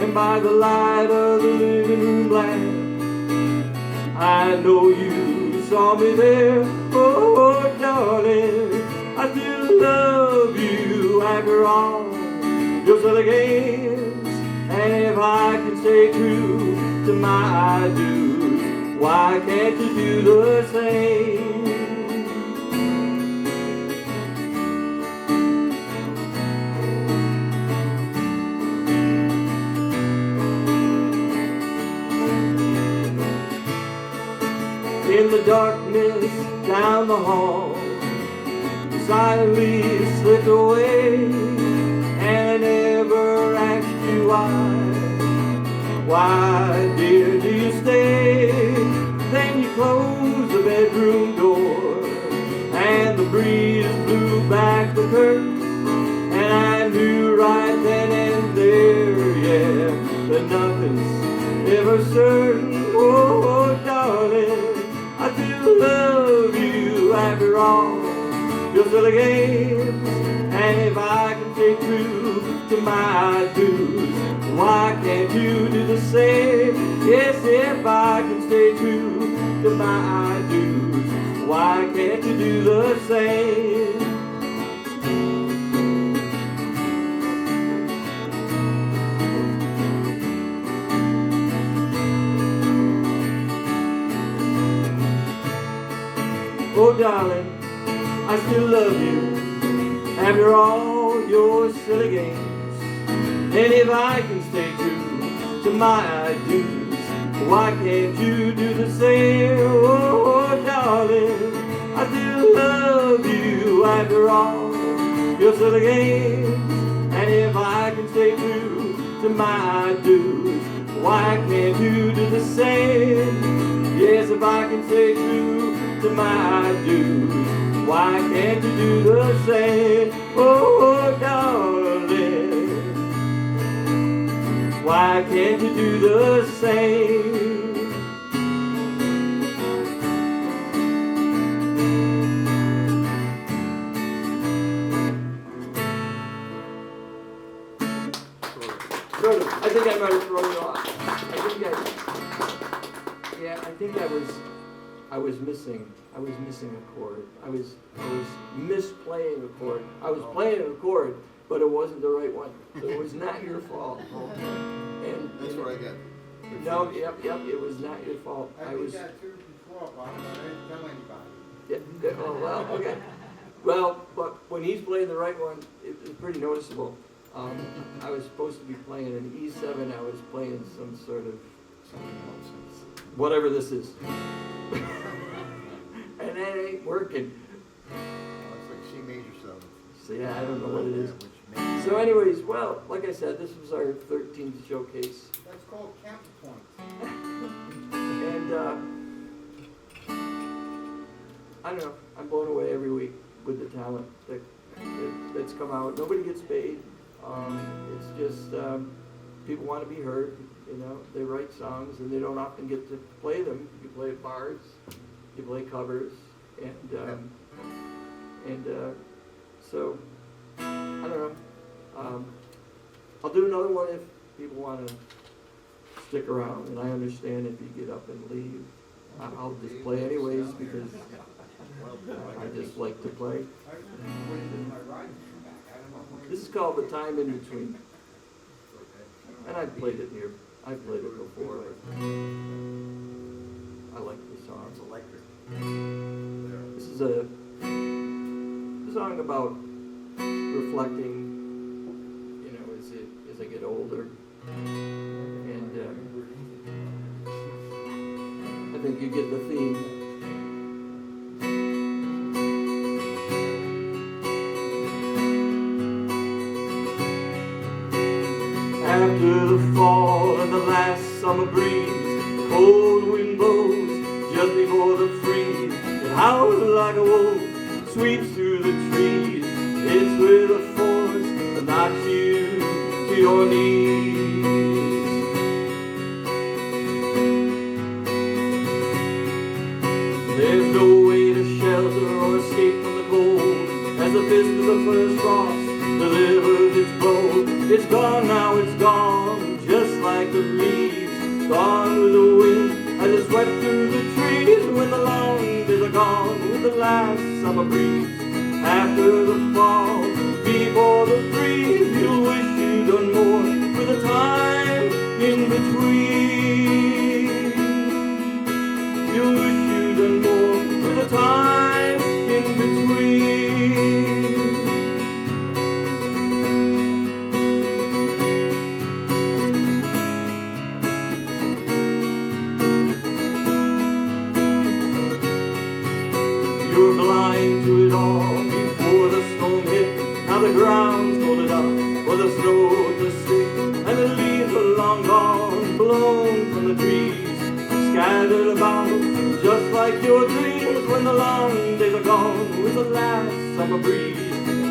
and by the light of the living room lamp I know you saw me there. Oh, darling, I still love you after all your silly games. And if I can stay true to my I do's, why can't you do the same? In the darkness down the hall, you silently slipped away, and I never asked you why. Why, dear, do you stay? Then you closed the bedroom door, and the breeze blew back the curtain, and I knew right then and there, yeah, that nothing's ever certain. Oh, after all your silly games. And if I can stay true to my dues, why can't you do the same? Yes, if I can stay true to my dues, why can't you do the same? Oh darling, I still love you after all your silly games. And if I can stay true to my dues, why can't you do the same? Oh darling, I still love you after all your silly games. And if I can stay true to my dues, why can't you do the same? Yes, if I can stay true to my dues, why can't you do the same? Oh, darling, why can't you do the same? I think I might have thrown you off. I think I was missing a chord. I was misplaying a chord. I was playing a chord, but it wasn't the right one. So it was not your fault. And That's what I got. no, yep, it was not your fault. I was. that too before, Bob, but I didn't tell anybody. Yeah, oh, well, okay. Well, but when he's playing the right one, it's pretty noticeable. I was supposed to be playing an E7. I was playing some sort of whatever this is. And that ain't working. It's like C major 7. So yeah, I don't know what it is. Which makes So anyways, well, like I said, this was our 13th showcase. That's called counterpoint. And I don't know, I'm blown away every week with the talent that's come out. Nobody gets paid. It's just people want to be heard. You know, they write songs and they don't often get to play them. You play at bars, you play covers, and so I don't know. I'll do another one if people want to stick around, and I understand if you get up and leave. I'll just play anyways because I just like to play. This is called The Time in Between. And I've played it here. I've played it before. I like the song. It's electric. This is a song about reflecting, you know, as I get older. And I think you get the theme. After the fall and the last summer breeze, cold wind blows just before the freeze. It howls like a wolf, sweeps through the trees. It's with a force that knocks you to your knees. There's no way to shelter or escape from the cold as the fist of the first frost delivers its blow. It's gone now, it's gone, just like the leaves, gone with the wind as it swept through the trees. When the long days are gone with the last summer breeze, after the fall, before the freeze, you'll wish you'd done more with the time in between. You'll wish you'd done more with the time in between. You're blind to it all before the storm hit. Now the ground's folded up for the snow to stick, and the leaves are long gone, blown from the trees, scattered about just like your dreams. When the long days are gone with the last summer breeze,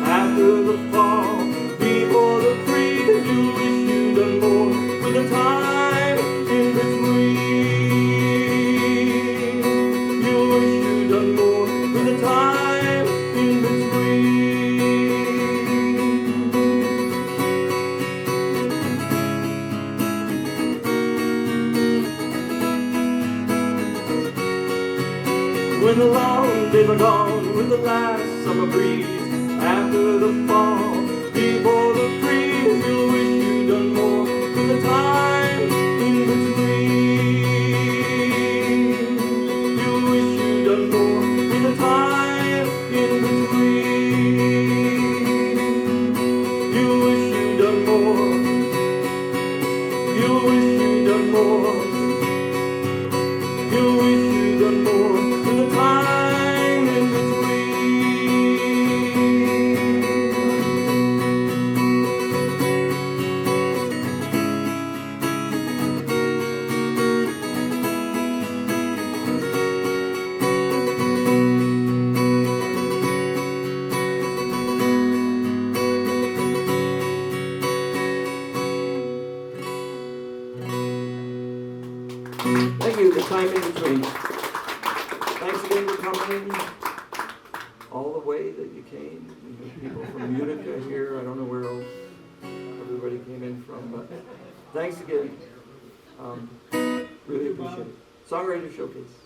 after the fall, before the freeze, you wish you'd done more with the time in between. You wish you'd done more with the time in between. When the long days are gone, with the last summer breeze, after the fall, before the freeze, you'll wish you'd done more with the time in between. You'll wish you'd done more with the time in between. You'll wish you'd done more. You'll wish you'd done more. You'll wish you'd done more with the time in Thank you, the time in between. Thanks again for coming all the way that you came. You know, people from Utica here, I don't know where else everybody came in from, but thanks again. Really appreciate it. Songwriter Showcase.